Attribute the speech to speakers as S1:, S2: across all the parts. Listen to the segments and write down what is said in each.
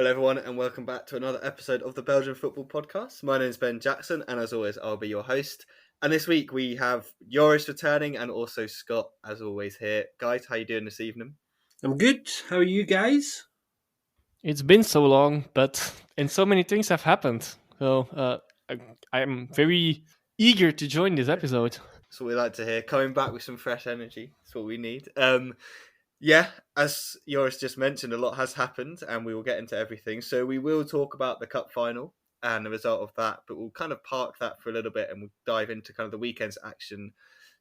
S1: Hello everyone and welcome back to another episode of the Belgian Football Podcast. My name is Ben Jackson and as always I'll be your host. And this week we have Joris returning and also Scott as always here. Guys, how you doing this evening?
S2: I'm good. How are you guys?
S3: It's been so long, and so many things have happened. So I'm very eager to join this episode.
S1: That's what we like to hear. Coming back with some fresh energy. That's what we need. Yeah, as Joris just mentioned, a lot has happened and we will get into everything. So we will talk about the cup final and the result of that, but we'll kind of park that for a little bit and we'll dive into kind of the weekend's action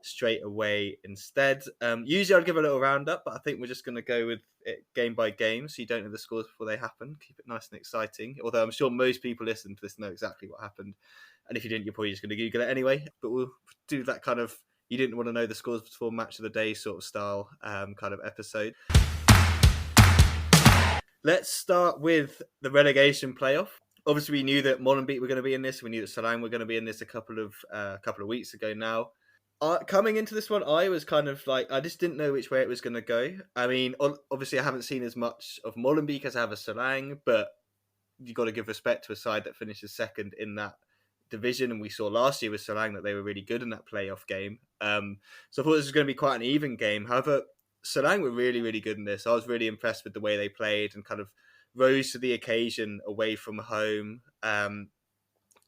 S1: straight away instead. Usually I'd give a little roundup, but I think we're just going to go with it game by game so you don't know the scores before they happen. Keep it nice and exciting, although I'm sure most people listening to this know exactly what happened. And if you didn't, you're probably just going to Google it anyway, but we'll do that kind of you didn't want to know the scores before match of the day sort of style kind of episode. Let's start with the relegation playoff. Obviously, we knew that Molenbeek were going to be in this. We knew that Salang were going to be in this a couple of weeks ago now. Coming into this one, I was kind of like, I just didn't know which way it was going to go. I mean, obviously, I haven't seen as much of Molenbeek as I have of Salang, but you've got to give respect to a side that finishes second in that division, and we saw last year with Salang that they were really good in that playoff game. So I thought this was going to be quite an even game. However, Salang were really, really good in this. I was really impressed with the way they played and kind of rose to the occasion away from home.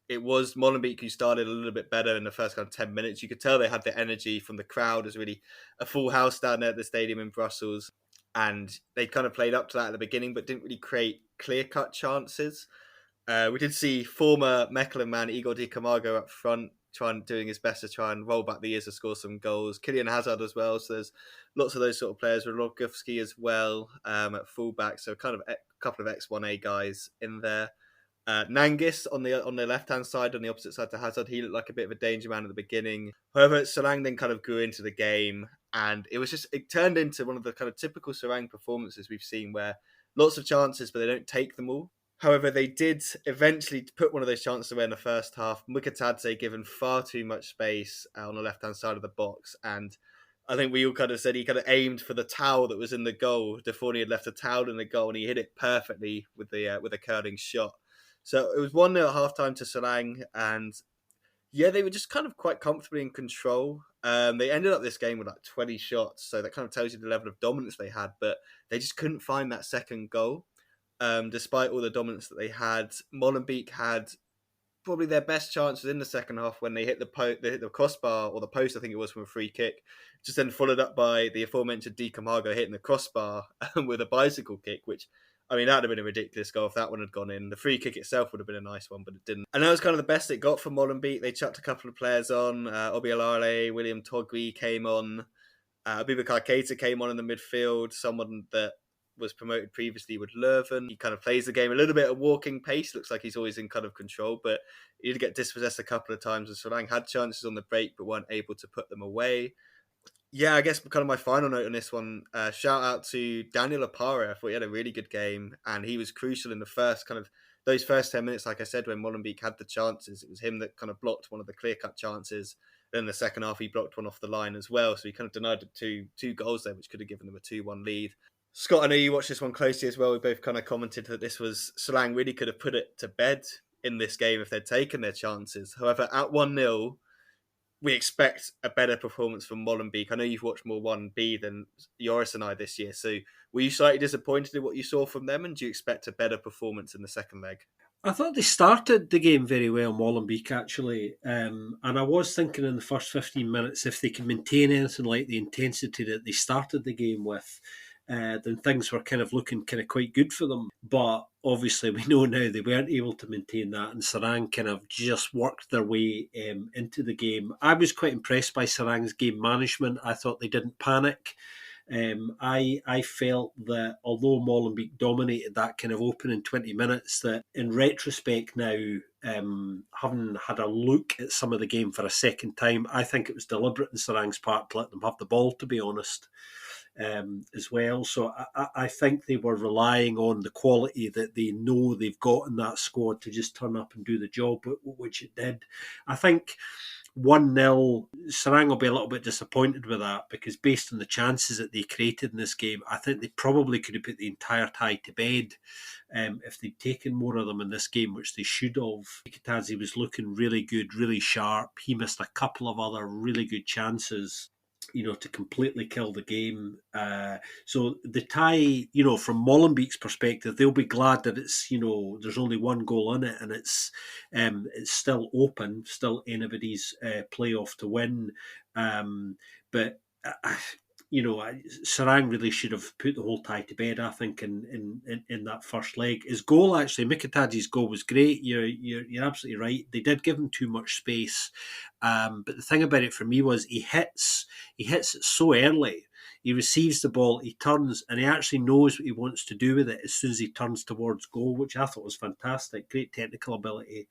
S1: It was Molenbeek who started a little bit better in the first kind of 10 minutes. You could tell they had the energy from the crowd. It was really a full house down there at the stadium in Brussels. And they kind of played up to that at the beginning, but didn't really create clear-cut chances. We did see former Mechelen man Igor Di Camargo up front, doing his best to try and roll back the years to score some goals. Kylian Hazard as well. So there's lots of those sort of players. Rogowski as well at fullback. So kind of a couple of X1A guys in there. Nangis on the left hand side, on the opposite side to Hazard, he looked like a bit of a danger man at the beginning. However, Salang then kind of grew into the game, and it turned into one of the kind of typical Salang performances we've seen, where lots of chances, but they don't take them all. However, they did eventually put one of those chances away in the first half. Mukatadze given far too much space on the left hand side of the box, and I think we all kind of said he kind of aimed for the towel that was in the goal. Defournier had left a towel in the goal, and he hit it perfectly with a curling shot. So it was 1-0 at halftime to Salang, and yeah, they were just kind of quite comfortably in control. They ended up this game with like 20 shots, so that kind of tells you the level of dominance they had, but they just couldn't find that second goal. Despite all the dominance that they had, Molenbeek had probably their best chances in the second half when they hit the crossbar or the post, I think it was, from a free kick. Just then followed up by the aforementioned Di Camargo hitting the crossbar with a bicycle kick, which, I mean, that would have been a ridiculous goal if that one had gone in. The free kick itself would have been a nice one, but it didn't. And that was kind of the best it got for Molenbeek. They chucked a couple of players on. Obialale, William Togui came on. Abubakar Keita came on in the midfield, someone that was promoted previously with Leuven. He kind of plays the game a little bit at walking pace. Looks like he's always in kind of control, but he did get dispossessed a couple of times. And Salang had chances on the break, but weren't able to put them away. Yeah, I guess kind of my final note on this one, shout out to Daniel Apare. I thought he had a really good game, and he was crucial in the first kind of those first 10 minutes. Like I said, when Molenbeek had the chances, it was him that kind of blocked one of the clear-cut chances. Then in the second half, he blocked one off the line as well. So he kind of denied two goals there, which could have given them a 2-1 lead. Scott, I know you watched this one closely as well. We both kind of commented that this was Salang really could have put it to bed in this game if they'd taken their chances. However, at 1-0, we expect a better performance from Molenbeek. I know you've watched more 1B than Joris and I this year. So were you slightly disappointed in what you saw from them, and do you expect a better performance in the second leg?
S2: I thought they started the game very well, Molenbeek, actually. And I was thinking in the first 15 minutes, if they could maintain anything like the intensity that they started the game with, then things were kind of looking kind of quite good for them. But obviously we know now they weren't able to maintain that, and Sarang kind of just worked their way into the game. I was quite impressed by Sarang's game management. I thought they didn't panic. I felt that although Molenbeek dominated that kind of opening 20 minutes, that in retrospect now, having had a look at some of the game for a second time, I think it was deliberate on Sarang's part to let them have the ball, to be honest. As well. So I think they were relying on the quality that they know they've got in that squad to just turn up and do the job, which it did. I think 1-0. Sarang will be a little bit disappointed with that, because based on the chances that they created in this game, I think they probably could have put the entire tie to bed if they'd taken more of them in this game, which they should have. Mikitadze was looking really good, really sharp. He missed a couple of other really good chances, to completely kill the game. So the tie, from Molenbeek's perspective, they'll be glad that it's, there's only one goal in it, and it's still open, still anybody's playoff to win. But Sarang really should have put the whole tie to bed, I think, in that first leg. His goal, actually, Mikitadze's goal was great. You're absolutely right. They did give him too much space. But the thing about it for me was he hits it so early. He receives the ball, he turns, and he actually knows what he wants to do with it as soon as he turns towards goal, which I thought was fantastic. Great technical ability.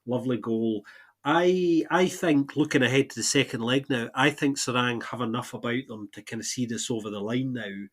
S2: Lovely goal. I think, looking ahead to the second leg now, I think Sarang have enough about them to kind of see this over the line now.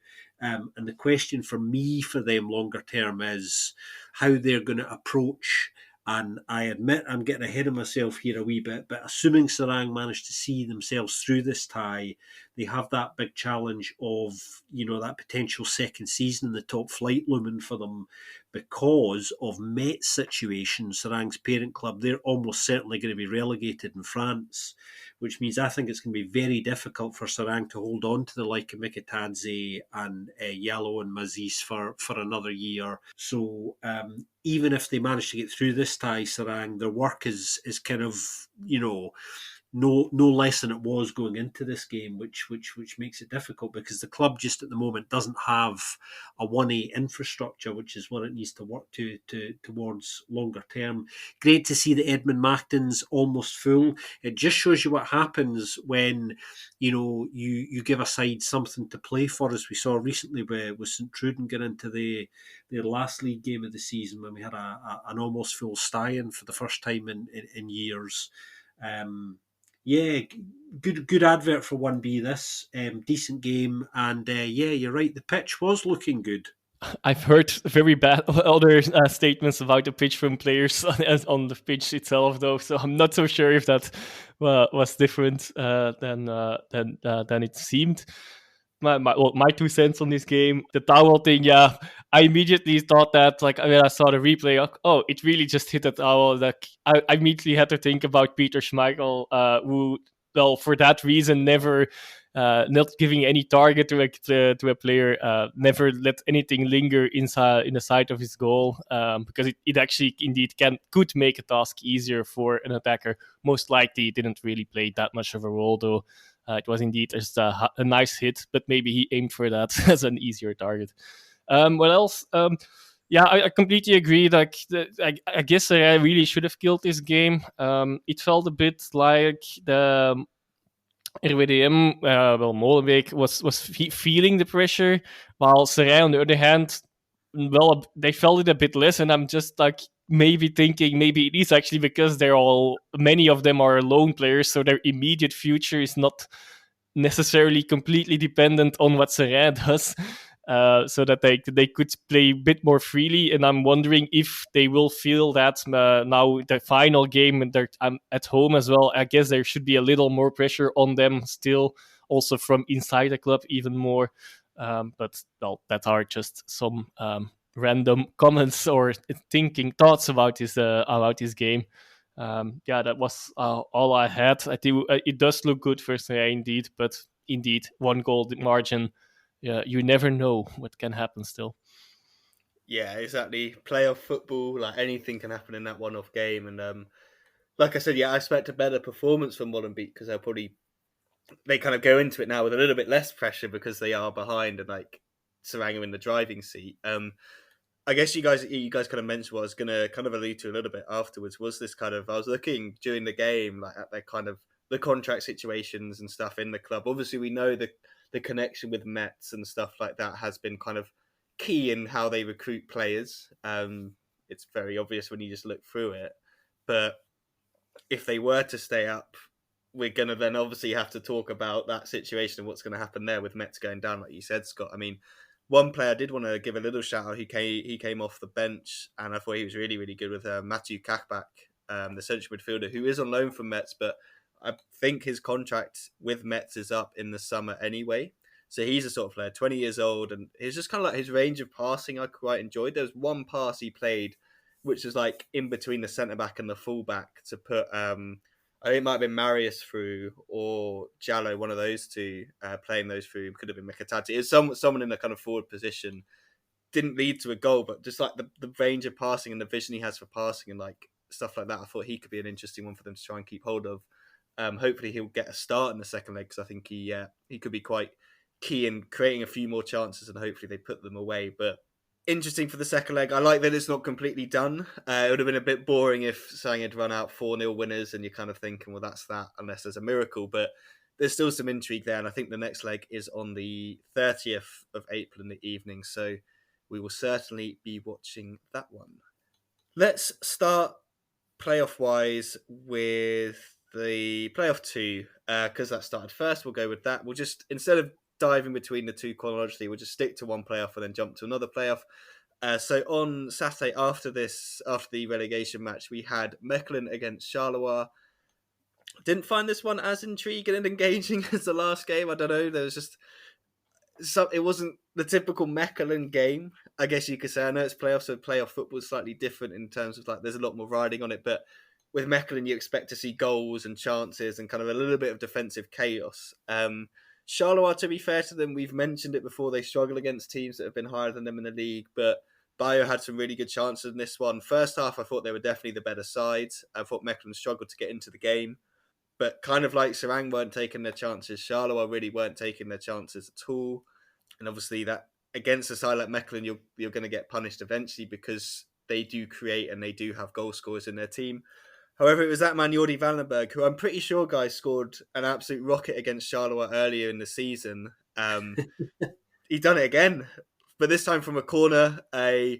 S2: And the question for me for them longer term is how they're going to approach. And I admit I'm getting ahead of myself here a wee bit, but assuming Sarang managed to see themselves through this tie, they have that big challenge of, that potential second season in the top flight looming for them because of Met's situation. Sarang's parent club, they're almost certainly going to be relegated in France, which means I think it's going to be very difficult for Sarang to hold on to the like of Mikitadze and Yallo and Mazis for another year. So even if they manage to get through this tie, Sarang, their work is kind of, no less than it was going into this game, which makes it difficult because the club just at the moment doesn't have a 1A infrastructure, which is what it needs to work towards longer term. Great to see the Edmund Macton's almost full. It just shows you what happens when you give a side something to play for, as we saw recently with St Truden get into their last league game of the season when we had an almost full Stein for the first time in years. Good advert for 1B this. Decent game, and you're right, the pitch was looking good.
S3: I've heard very bad other statements about the pitch from players on the pitch itself, though. So I'm not so sure if that was different than it seemed. My 2 cents on this game, the towel thing. Yeah, I immediately thought that, like, when I saw the replay, oh, it really just hit the towel. Like, I immediately had to think about Peter Schmeichel, who, well, for that reason, never. Not giving any target to a player, never let anything linger inside in the side of his goal, because it actually indeed could make a task easier for an attacker. Most likely, it didn't really play that much of a role, though. It was indeed just a nice hit, but maybe he aimed for that as an easier target. What else? Yeah, I completely agree. Like, I guess I really should have killed this game. It felt a bit like the RWDM, Molenbeek was feeling the pressure, while Serijn, on the other hand, well, they felt it a bit less, and I'm just like maybe thinking maybe it is actually because many of them are lone players, so their immediate future is not necessarily completely dependent on what Serijn does. So that they could play a bit more freely, and I'm wondering if they will feel that now the final game and they're at home as well. I guess there should be a little more pressure on them still, also from inside the club even more. But well, that are just some random comments or thoughts about this game. That was all I had. I think it does look good for Serijn indeed, but indeed 1 goal margin. Yeah, you never know what can happen still.
S1: Yeah, exactly. Playoff football, like anything can happen in that one-off game. And like I said, I expect a better performance from Molenbeek because they kind of go into it now with a little bit less pressure because they are behind and like Sarang are in the driving seat. I guess you guys kind of mentioned what I was going to kind of allude to a little bit afterwards was this kind of, I was looking during the game like at their kind of the contract situations and stuff in the club. Obviously, we know the connection with Mets and stuff like that has been kind of key in how they recruit players. It's very obvious when you just look through it. But if they were to stay up, we're going to then obviously have to talk about that situation and what's going to happen there with Mets going down, like you said, Scott. I mean, one player I did want to give a little shout out. He came off the bench, and I thought he was really, really good with Matthew Kakbak. the central midfielder, who is on loan from Metz, but I think his contract with Metz is up in the summer anyway. So he's a sort of player, 20 years old, and it's just kind of like his range of passing I quite enjoyed. There was one pass he played, which was like in between the centre back and the full back to put, I think it might have been Marius through or Jallo, one of those two, playing those through. Could have been Mikatati. It's someone in a kind of forward position. Didn't lead to a goal, but just like the range of passing and the vision he has for passing and like stuff like that, I thought he could be an interesting one for them to try and keep hold of. Hopefully he'll get a start in the second leg, because I think he could be quite key in creating a few more chances, and hopefully they put them away. But interesting for the second leg. I like that it's not completely done. It would have been a bit boring if Sang had run out 4-0 winners and you're kind of thinking, well, that's that, unless there's a miracle. But there's still some intrigue there, and I think the next leg is on the 30th of April in the evening, so we will certainly be watching that one. Let's start playoff-wise with the playoff 2, because that started first. We'll go with that. We'll just, instead of diving between the two chronologically, we'll just stick to one playoff and then jump to another playoff. So on Saturday, after the relegation match, we had Mechelen against Charleroi. Didn't find this one as intriguing and engaging as the last game. I don't know. There was just it wasn't the typical Mechelen game, I guess you could say. I know it's playoffs, so playoff football is slightly different in terms of like there's a lot more riding on it. But with Mechelen, you expect to see goals and chances and kind of a little bit of defensive chaos. Charleroi, to be fair to them, we've mentioned it before, they struggle against teams that have been higher than them in the league, but Bayo had some really good chances in this one. First half, I thought they were definitely the better side. I thought Mechelen struggled to get into the game, but kind of like Serang weren't taking their chances, Charleroi really weren't taking their chances at all. And obviously that against a side like Mechelen, you're going to get punished eventually, because they do create and they do have goal scorers in their team. However, it was that man, Jordi Vandenberg, who I'm pretty sure, guys, scored an absolute rocket against Charleroi earlier in the season. He done it again, but this time from a corner. I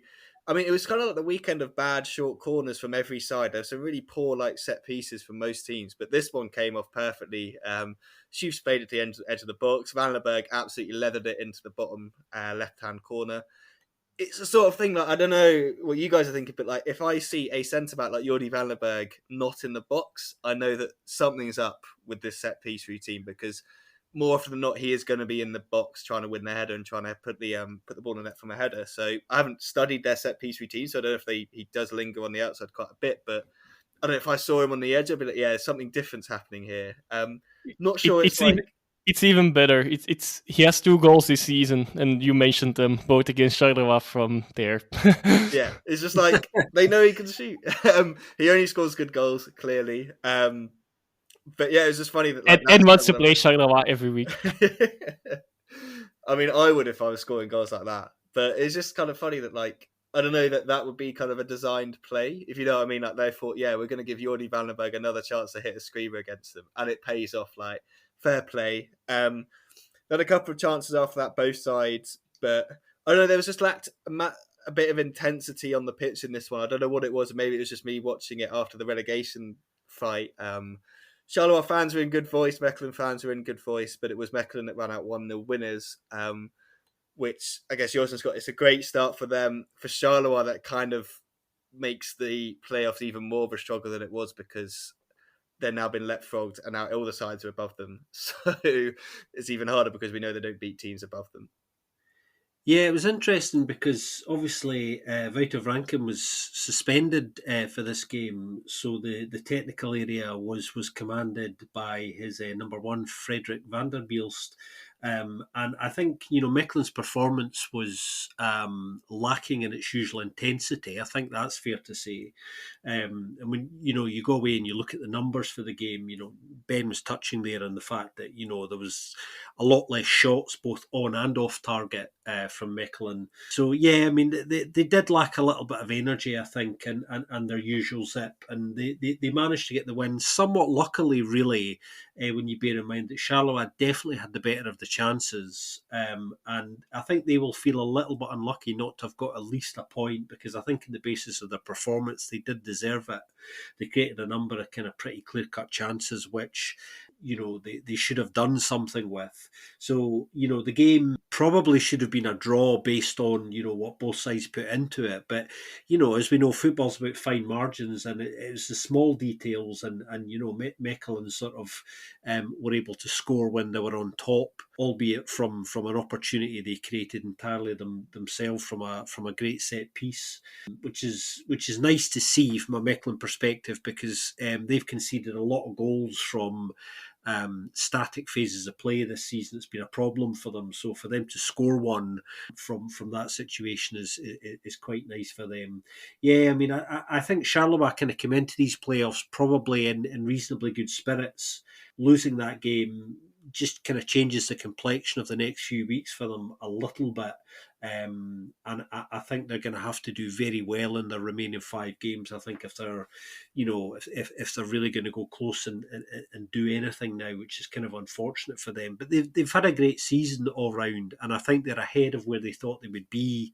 S1: mean, it was kind of like the weekend of bad short corners from every side. There's some really poor like set pieces from most teams, but this one came off perfectly. Schuf's played at the edge of the box. Vandenberg absolutely leathered it into the bottom left-hand corner. It's the sort of thing that I don't know what you guys are thinking, but like if I see a centre back like Jordi Vandenberg not in the box, I know that something's up with this set piece routine, because more often than not, he is going to be in the box trying to win the header and trying to put the ball in the net from a header. So I haven't studied their set piece routine, so I don't know if he does linger on the outside quite a bit, but I don't know if I saw him on the edge, I'd be like, yeah, something different's happening here. Not sure it's like.
S3: It's even better. It's he has 2 goals this season, and you mentioned them both against Charleroi from there.
S1: Yeah, it's just like they know he can shoot. He only scores good goals, clearly. But yeah, it's just funny that like
S3: and wants to play Charleroi every week.
S1: I mean, I would if I was scoring goals like that. But it's just kind of funny that like I don't know that would be kind of a designed play, if you know what I mean. Like they thought, yeah, we're going to give Jordi Vandenberg another chance to hit a screamer against them, and it pays off. Like fair play. Then a couple of chances after that, both sides, but I don't know. There was just lacked a bit of intensity on the pitch in this one. I don't know what it was. Maybe it was just me watching it after the relegation fight. Charleroi fans were in good voice. Mechelen fans were in good voice, but it was Mechelen that ran out 1-0 winners, which I guess Joris got. It's a great start for them. For Charleroi, that kind of makes the playoffs even more of a struggle than it was, because they're now been leapfrogged and now all the sides are above them. So it's even harder because we know they don't beat teams above them.
S2: Yeah, it was interesting because obviously Wouter Rankin was suspended for this game, so the technical area was commanded by his number one, Frederik van der Bielst. And I think, Mechelen's performance was lacking in its usual intensity. I think that's fair to say. And when, you go away and you look at the numbers for the game, Ben was touching there on the fact that, there was a lot less shots, both on and off target from Mechelen. So, yeah, I mean, they did lack a little bit of energy, I think, and their usual zip. And they managed to get the win somewhat luckily, really, when you bear in mind that Charleroi definitely had the better of the chances. And I think they will feel a little bit unlucky not to have got at least a point, because I think on the basis of their performance, they did deserve it. They created a number of kind of pretty clear-cut chances, which they should have done something with. So, the game probably should have been a draw based on, what both sides put into it. But, as we know, football's about fine margins, and it was the small details, and Mechelen sort of were able to score when they were on top, albeit from an opportunity they created entirely themselves from a great set piece, which is nice to see from a Mechelen perspective, because they've conceded a lot of goals from static phases of play this season. It's been a problem for them. So for them to score one from that situation is quite nice for them. Yeah, I mean, I think Charleroi kind of came into these playoffs probably in reasonably good spirits. Losing that game just kind of changes the complexion of the next few weeks for them a little bit. And I think they're going to have to do very well in their remaining 5 games. I think if they're, if they're really going to go close and do anything now, which is kind of unfortunate for them. But they've had a great season all round, and I think they're ahead of where they thought they would be,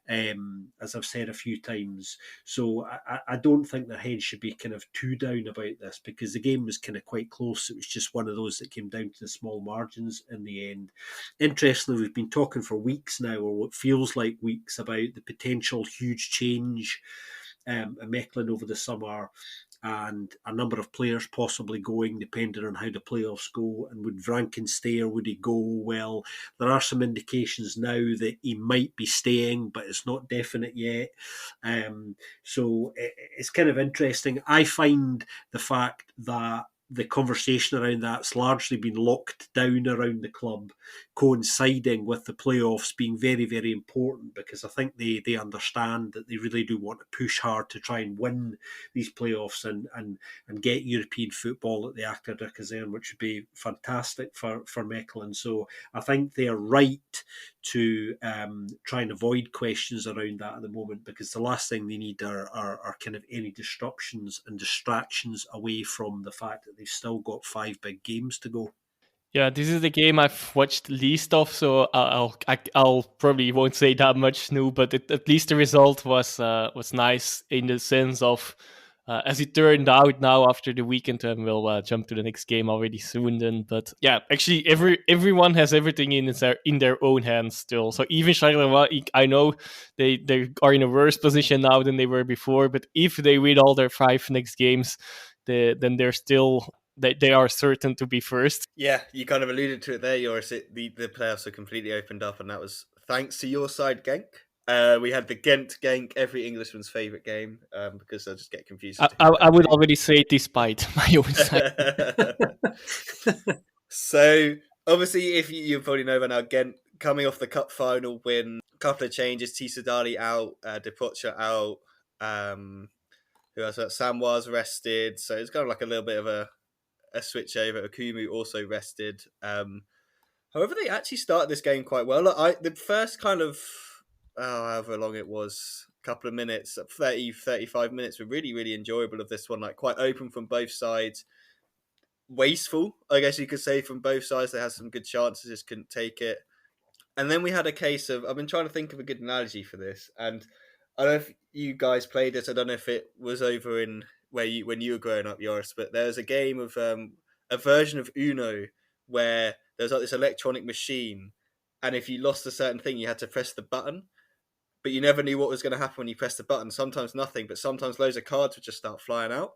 S2: as I've said a few times. So I don't think their head should be kind of too down about this, because the game was kind of quite close. It was just one of those that came down to the small margins in the end. Interestingly, we've been talking for weeks now, or what feels like weeks, about the potential huge change at Mechelen over the summer, and a number of players possibly going, depending on how the playoffs go. And would Vranken stay, or would he go? Well, there are some indications now that he might be staying, but it's not definite yet. So it's kind of interesting. I find the fact that the conversation around that's largely been locked down around the club, coinciding with the playoffs, being very, very important, because I think they understand that they really do want to push hard to try and win these playoffs and get European football at the Akademie Kaserne, which would be fantastic for Mechelen. So I think they are right to try and avoid questions around that at the moment, because the last thing they need are kind of any disruptions and distractions away from the fact that they've still got 5 big games to go.
S3: Yeah, this is the game I've watched least of, so I'll probably won't say that much new, but at least the result was nice in the sense of, as it turned out now after the weekend, and we'll jump to the next game already soon then. But yeah, actually everyone has everything in their own hands still. So even Charleroi, I know they are in a worse position now than they were before, but if they win all their 5 next games, then they're still. They are certain to be first.
S1: Yeah, you kind of alluded to it there, Joris. The playoffs are completely opened up, and that was thanks to your side, Genk. We had the Ghent-Genk, every Englishman's favourite game, because I just get confused.
S3: I would already say despite my own side.
S1: So, obviously, if you probably know by now, Ghent coming off the cup final win, a couple of changes, Tisadali out, Depocha out, who else? Samwa's rested, so it's kind of like a little bit of a switch over. Okumu also rested. However, they actually started this game quite well. Look, the first kind of, however long it was, couple of minutes, 30, 35 minutes were really, really enjoyable of this one. Like quite open from both sides. Wasteful, I guess you could say, from both sides. They had some good chances, just couldn't take it. And then we had a case of, I've been trying to think of a good analogy for this, and I don't know if you guys played this. I don't know if it was over in when you were growing up, Joris, but there was a game of a version of Uno where there was like this electronic machine, and if you lost a certain thing, you had to press the button, but you never knew what was going to happen when you pressed the button. Sometimes nothing, but sometimes loads of cards would just start flying out.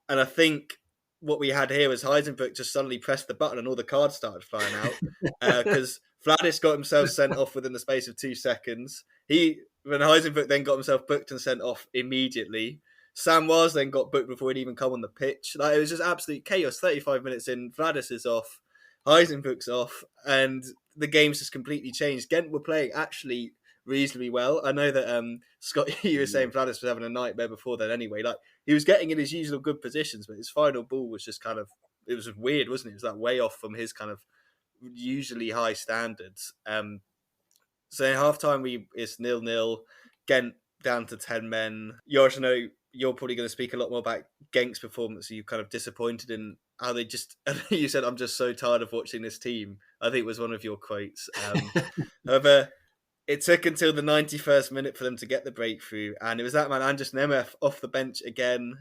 S1: And I think what we had here was Heisenberg just suddenly pressed the button and all the cards started flying out, because Vladis got himself sent off within the space of 2 seconds. When Heisenberg then got himself booked and sent off immediately. Sam was then got booked before he'd even come on the pitch. Like, it was just absolute chaos. 35 minutes in, Vladis is off, Heisenberg's off, and the game's just completely changed. Ghent were playing actually reasonably well. I know that Scott, you were saying Vladis was having a nightmare before then anyway. Like, he was getting in his usual good positions, but his final ball was just kind of, it was weird, wasn't it? It was like way off from his kind of usually high standards. So in halftime, it's 0-0. Ghent down to 10 men. Joris, I know you're probably going to speak a lot more about Genk's performance. Are you kind of disappointed in how they just, you said, I'm just so tired of watching this team. I think it was one of your quotes. However, it took until the 91st minute for them to get the breakthrough, and it was that man, Andres Nemeth, off the bench again.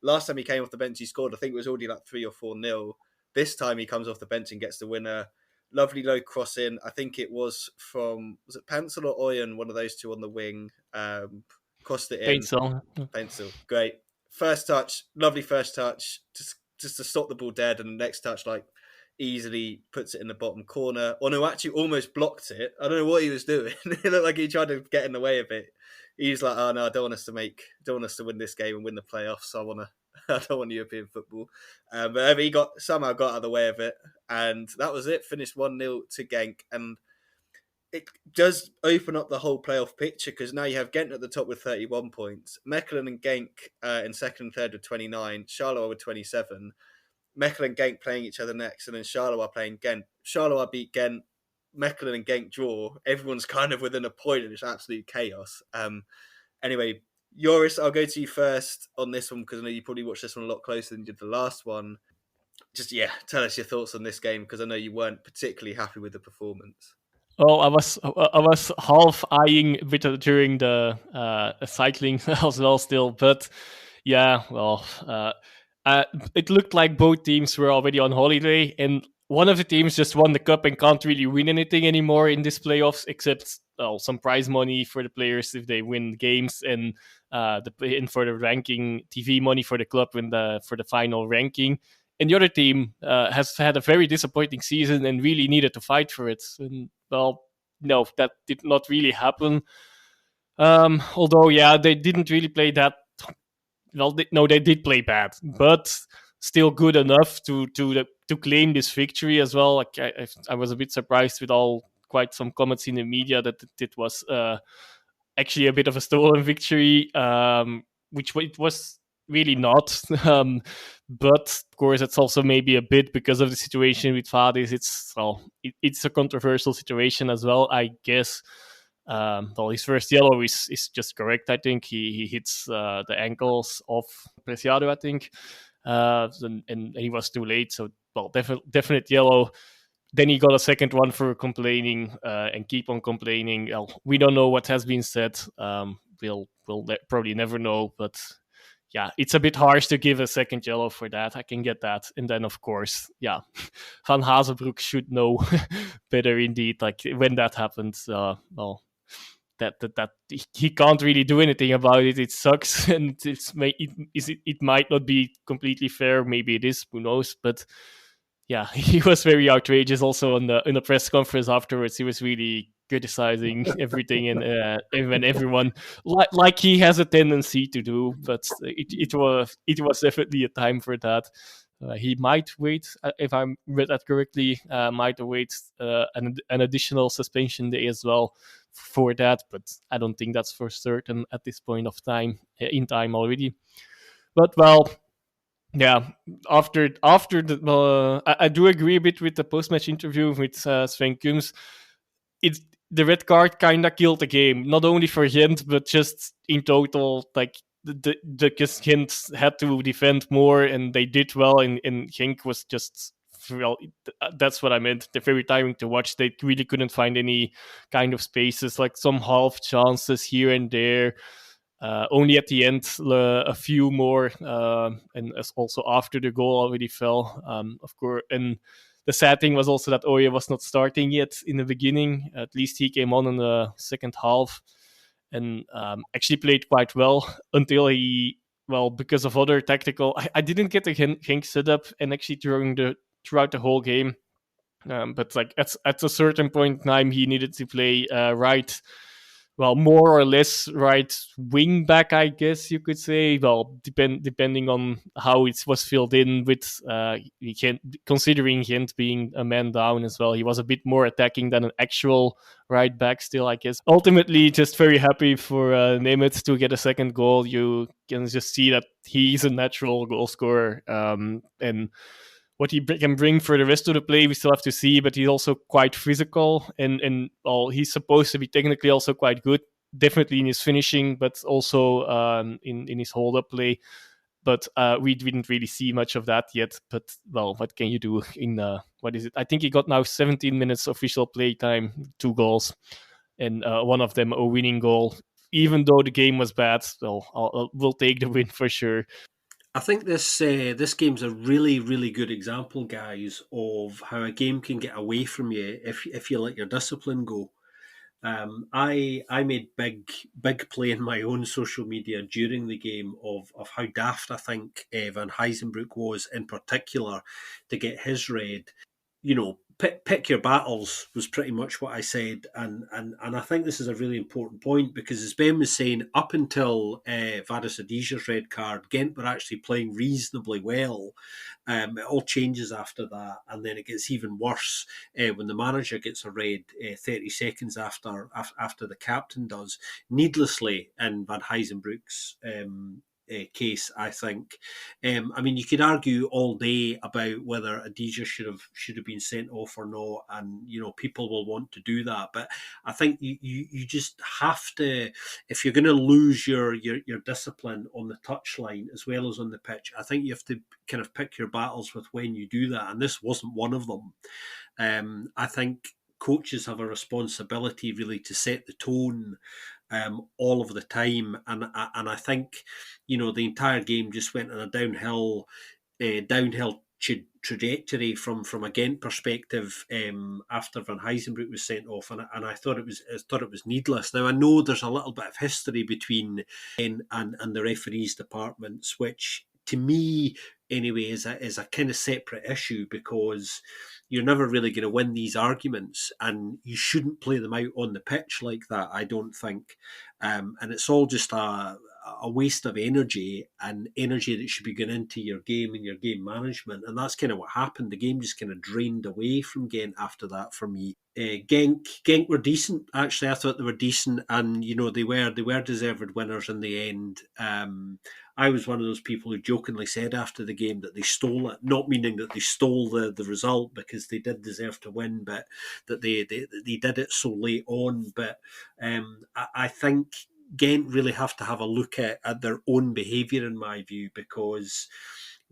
S1: Last time he came off the bench, he scored, I think it was already like 3 or 4-0. this time he comes off the bench and gets the winner. Lovely low cross in. I think it was it Pencil or Oyen, one of those two on the wing. Crossed it in. Pencil, great. First touch, lovely first touch. Just to stop the ball dead, and the next touch, like, easily puts it in the bottom corner. Onuachu almost blocked it. I don't know what he was doing. It looked like he tried to get in the way of it. He's like, "Oh no, I don't want us to win this game and win the playoffs. So I don't want European football." But he somehow got out of the way of it, and that was it. Finished 1-0 to Genk, and it does open up the whole playoff picture, because now you have Ghent at the top with 31 points, Mechelen and Genk in second and third with 29, Charleroi with 27, Mechelen and Genk playing each other next, and then Charleroi playing Ghent. Charleroi beat Ghent, Mechelen and Genk draw. Everyone's kind of within a point, and it's absolute chaos. Anyway, Joris, I'll go to you first on this one, because I know you probably watched this one a lot closer than you did the last one. Just, tell us your thoughts on this game, because I know you weren't particularly happy with the performance.
S3: Oh, I was half eyeing a bit during the cycling as well still, but yeah, well, it looked like both teams were already on holiday, and one of the teams just won the cup and can't really win anything anymore in this playoffs, except some prize money for the players if they win games, and for the ranking TV money for the club for the final ranking. And the other team has had a very disappointing season and really needed to fight for it. And, well, no, that did not really happen. Although, yeah, they didn't really play that. Well, they did play bad, but still good enough to claim this victory as well. Like I was a bit surprised with quite some comments in the media that it was actually a bit of a stolen victory, which it was really not. But of course, it's also maybe a bit because of the situation with Fadis. It's a controversial situation as well, I guess. His first yellow is just correct. I think he hits the ankles of Preciado, I think, and he was too late. So, definite yellow. Then he got a second one for complaining and keep on complaining. Well, we don't know what has been said. We'll probably never know, but yeah, it's a bit harsh to give a second yellow for that. I can get that. And then, of course, yeah, Van Hazenbroek should know better indeed. Like when that happens, that he can't really do anything about it. It sucks, and it might not be completely fair. Maybe it is. Who knows? But yeah, he was very outrageous. Also in the press conference afterwards, he was really criticizing everything, and when everyone like he has a tendency to do. But it was definitely a time for that. He might wait, if I read that correctly, might await an additional suspension day as well for that. But I don't think that's for certain at this point of time already. But well. Yeah, after the, I do agree a bit with the post-match interview with Sven Kums. The red card kind of killed the game, not only for Gent, but just in total. Like the Gent had to defend more, and they did well. And Genk was just, well, that's what I meant. They're very tiring to watch. They really couldn't find any kind of spaces, like some half chances here and there. Only at the end, a few more, and also after the goal already fell, of course. And the sad thing was also that Oye was not starting yet in the beginning. At least he came on in the second half and actually played quite well until because of other tactical. I didn't get the Genk setup, and actually throughout the whole game. But like at a certain point in time, he needed to play right. Well, more or less right wing back, I guess you could say. Well, depending on how it was filled in with, considering Gent being a man down as well, he was a bit more attacking than an actual right back still, I guess. Ultimately, just very happy for Nemeth to get a second goal. You can just see that he's a natural goal scorer, and what he can bring for the rest of the play, we still have to see, but he's also quite physical, and he's supposed to be technically also quite good, definitely in his finishing, but also in his hold-up play. But we didn't really see much of that yet. But, well, what can you do in, what is it? I think he got now 17 minutes official play time, 2 goals, and one of them a winning goal. Even though the game was bad, we'll take the win for sure.
S2: I think this game's a really, really good example, guys, of how a game can get away from you if you let your discipline go. I made big play in my own social media during the game of how daft I think Van Heisenbroek was in particular to get his red. You know, pick your battles was pretty much what I said, and I think this is a really important point because as Ben was saying, up until Vadas Adisia's red card, Ghent were actually playing reasonably well. It all changes after that, and then it gets even worse when the manager gets a red 30 seconds after the captain does, needlessly in Van Heisenbroek's case, I think. I mean, you could argue all day about whether Adija should have been sent off or not, and people will want to do that. But I think you just have to, if you're going to lose your discipline on the touchline as well as on the pitch, I think you have to kind of pick your battles with when you do that, and this wasn't one of them. I think coaches have a responsibility really to set the tone all of the time, and I think the entire game just went on a downhill trajectory from a Ghent perspective after Van Heisenbroek was sent off, and I thought it was needless. Now I know there's a little bit of history between Ghent and the referees departments, which to me anyway is a kind of separate issue because you're never really going to win these arguments, and you shouldn't play them out on the pitch like that, I don't think. And it's all just a waste of energy, and energy that should be going into your game and your game management. And that's kind of what happened. The game just kind of drained away from Ghent after that for me. Genk were decent. Actually, I thought they were decent, and they were deserved winners in the end. I was one of those people who jokingly said after the game that they stole it, not meaning that they stole the result because they did deserve to win, but that they did it so late on. But I think Ghent really have to have a look at their own behaviour, in my view, because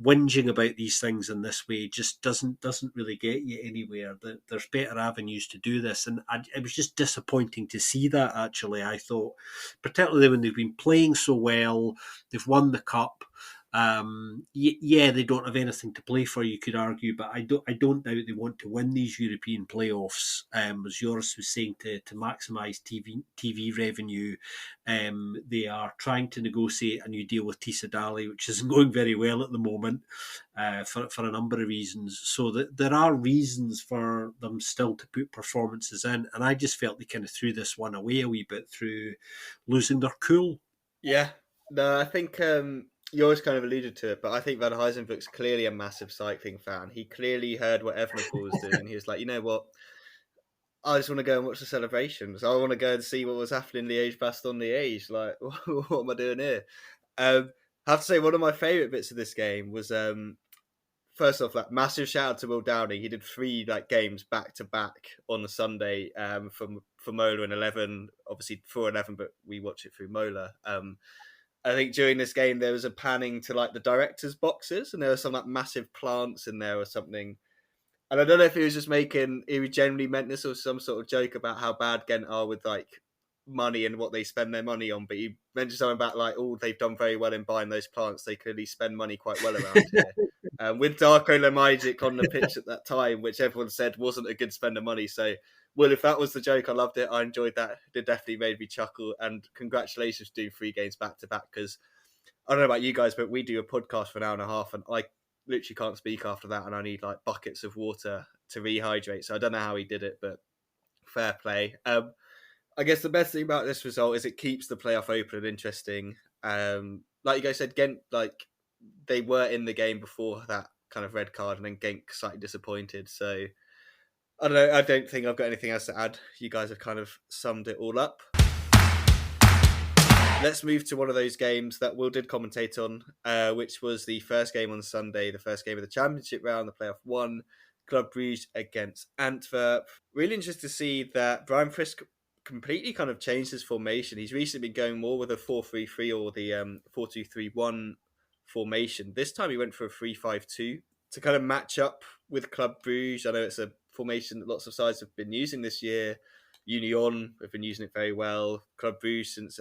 S2: whinging about these things in this way just doesn't really get you anywhere. There's better avenues to do this, and it was just disappointing to see that. Actually, I thought, particularly when they've been playing so well, they've won the cup. They don't have anything to play for, you could argue, but I don't doubt they want to win these European playoffs. As Joris was saying, to maximise TV revenue, they are trying to negotiate a new deal with Tisa Dali, which isn't going very well at the moment for a number of reasons. So that there are reasons for them still to put performances in, and I just felt they kind of threw this one away a wee bit through losing their cool.
S1: Yeah, no, I think you always kind of alluded to it, but I think Van Heisenbroek's clearly a massive cycling fan. He clearly heard what Evenepoel was doing. He was like, you know what? I just want to go and watch the celebrations. I want to go and see what was happening in Liège-Bastogne-Liège. Like, what am I doing here? I have to say, one of my favourite bits of this game was first off, like massive shout out to Will Downey. He did 3 games back to back on the Sunday for Mola and 11. Obviously for 11, but we watch it through Mola. I think during this game there was a panning to the directors' boxes, and there were some massive plants in there or something. And I don't know if he was generally meant this or some sort of joke about how bad Ghent are with money and what they spend their money on. But he mentioned something about they've done very well in buying those plants. They clearly spend money quite well around here. With Darko Lemajic on the pitch at that time, which everyone said wasn't a good spend of money. So, well, if that was the joke, I loved it. I enjoyed that. It definitely made me chuckle. And congratulations to doing 3 games back to back, because I don't know about you guys, but we do a podcast for an hour and a half, and I literally can't speak after that, and I need buckets of water to rehydrate. So I don't know how he did it, but fair play. I guess the best thing about this result is it keeps the playoff open and interesting. Like you guys said, Ghent, they were in the game before that kind of red card, and then Genk slightly disappointed. So I don't know. I don't think I've got anything else to add. You guys have kind of summed it all up. Let's move to one of those games that Will did commentate on, which was the first game on Sunday, the first game of the championship round, the playoff 1, Club Brugge against Antwerp. Really interested to see that Brian Frisk completely kind of changed his formation. He's recently been going more with a 4-3-3 or the 4-2-3-1 formation. This time he went for a 3-5-2 to kind of match up with Club Brugge. I know it's a formation that lots of sides have been using this year. Union have been using it very well. Club Brugge since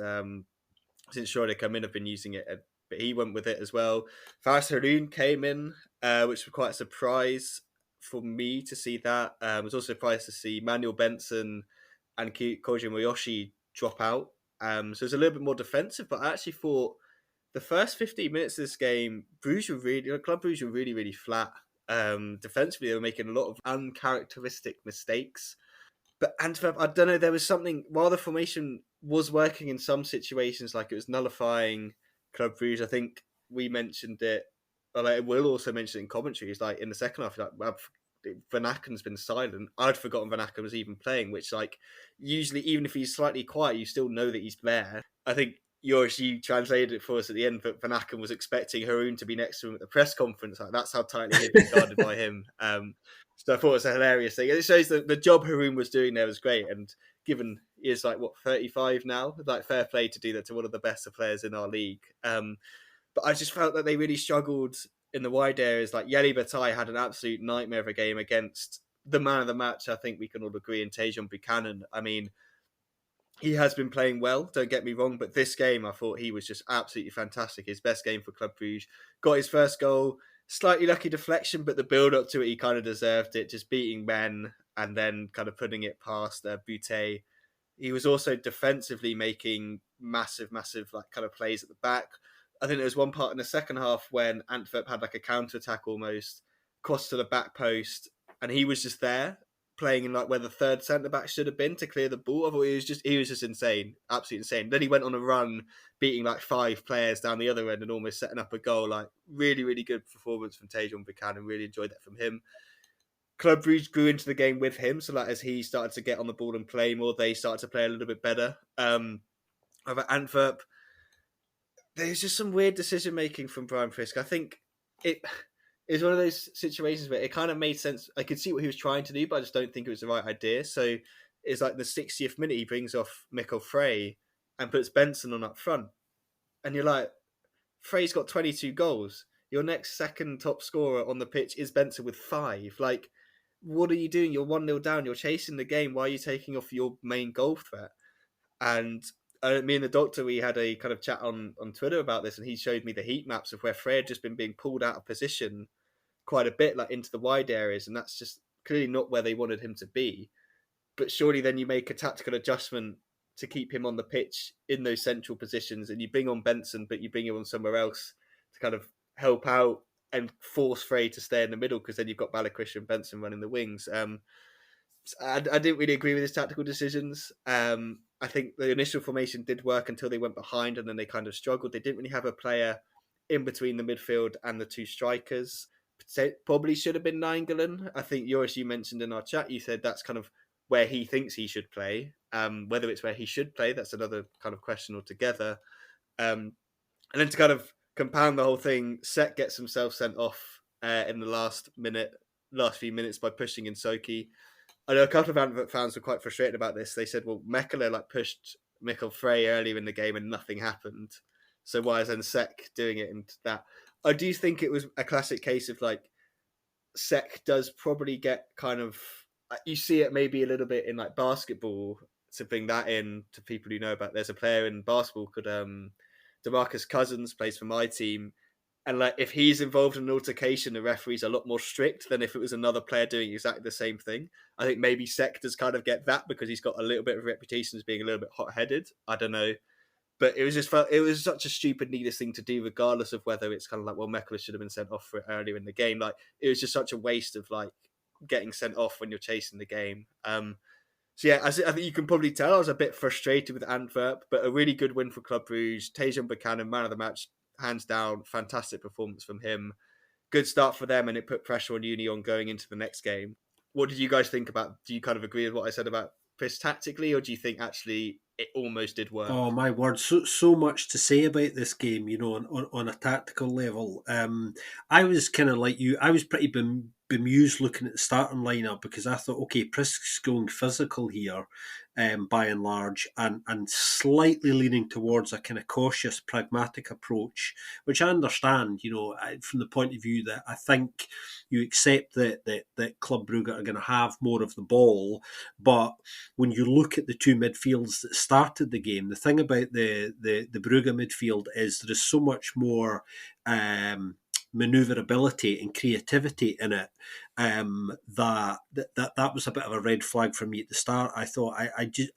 S1: Schroeder come in have been using it but he went with it as well. Faris Haroun came in, which was quite a surprise for me to see that. I was also surprised to see Manuel Benson and Koji Moyoshi drop out. So it's a little bit more defensive, but I actually thought the first 15 minutes of this game, Club Bruges were really, really flat. Defensively, they were making a lot of uncharacteristic mistakes. But Antwerp, I don't know, there was something, while the formation was working in some situations, like it was nullifying Club Bruges, I think we mentioned it, or like Will also mentioned it in commentary, it's like in the second half, like, Van Acken's been silent. I'd forgotten Van Acken was even playing, which, like, usually, even if he's slightly quiet, you still know that he's there. I think Joris, you translated it for us at the end, but Van Acken was expecting Haroun to be next to him at the press conference. Like, that's how tightly he'd been guarded by him. So I thought it was a hilarious thing. And it shows that the job Haroun was doing there was great. And given he is, like, 35 now, like, fair play to do that to one of the best players in our league. But I just felt that they really struggled in the wide areas. Like, Yeli Bataille had an absolute nightmare of a game against the man of the match, I think we can all agree, in Tajon Buchanan. I mean, he has been playing well, don't get me wrong, but this game I thought he was just absolutely fantastic. His best game for Club Brugge. Got his first goal, slightly lucky deflection, but the build up to it, he kind of deserved it, just beating men and then kind of putting it past Boutte. He was also defensively making massive, like, kind of plays at the back. I think there was one part in the second half when Antwerp had like a counter attack almost, crossed to the back post, and he was just there playing in like where the third centre back should have been to clear the ball. I thought he was just insane, absolutely insane. Then he went on a run, beating like 5 players down the other end and almost setting up a goal. Like, really, really good performance from Tajon Buchanan. Really enjoyed that from him. Club Brugge grew into the game with him, so like as he started to get on the ball and play more, they started to play a little bit better. Over Antwerp, there's just some weird decision making from Brian Frisk. I think it is one of those situations where it kind of made sense. I could see what he was trying to do, but I just don't think it was the right idea. So it's like the 60th minute, he brings off Mikkel Frey and puts Benson on up front. And you're like, Frey's got 22 goals. Your next second top scorer on the pitch is Benson with 5. Like, what are you doing? You're 1-0 down. You're chasing the game. Why are you taking off your main goal threat? And me and the doctor, we had a kind of chat on Twitter about this, and he showed me the heat maps of where Frey had just been being pulled out of position quite a bit, like into the wide areas, and that's just clearly not where they wanted him to be. But surely then you make a tactical adjustment to keep him on the pitch in those central positions, and you bring on Benson, but you bring him on somewhere else to kind of help out and force Frey to stay in the middle, because then you've got Balakrish and Benson running the wings. I didn't really agree with his tactical decisions. I think the initial formation did work until they went behind, and then they kind of struggled. They didn't really have a player in between the midfield and the 2 strikers. Probably should have been Nainggolan. I think, Joris, you mentioned in our chat, you said that's kind of where he thinks he should play. Whether it's where he should play, that's another kind of question altogether. And then to kind of compound the whole thing, Sek gets himself sent off in the last few minutes by pushing in Soki. I know a couple of Antwerp fans were quite frustrated about this. They said, well, Mekele like pushed Mikkel Frey earlier in the game and nothing happened. So why is then Sek doing it and that? I do think it was a classic case of like Sek does probably get kind of, you see it maybe a little bit in like basketball, to bring that in to people who know about. There's a player in basketball called DeMarcus Cousins, plays for my team. And like if he's involved in an altercation, the referee's a lot more strict than if it was another player doing exactly the same thing. I think maybe Sek does kind of get that because he's got a little bit of a reputation as being a little bit hot-headed. I don't know. But it was such a stupid, needless thing to do, regardless of whether it's kind of like, well, Mekele should have been sent off for it earlier in the game. Like, it was just such a waste of like getting sent off when you're chasing the game. So yeah, I think you can probably tell I was a bit frustrated with Antwerp, but a really good win for Club Brugge. Tajon Buchanan, man of the match, hands down, fantastic performance from him. Good start for them, and it put pressure on Union going into the next game. What did you guys think about? Do you kind of agree with what I said about Chris tactically, or do you think actually it almost did work?
S2: Oh my word, so much to say about this game, you know, on a tactical level. I was kind of like you. I was pretty bemused looking at the starting lineup because I thought, okay, Prisk's going physical here, by and large, and slightly leaning towards a kind of cautious, pragmatic approach, which I understand. From the point of view that I think you accept that Club Brugge are going to have more of the ball, but when you look at the two midfields that started the game, the thing about the Brugge midfield is there is so much more maneuverability and creativity in it, that was a bit of a red flag for me at the start. I thought I just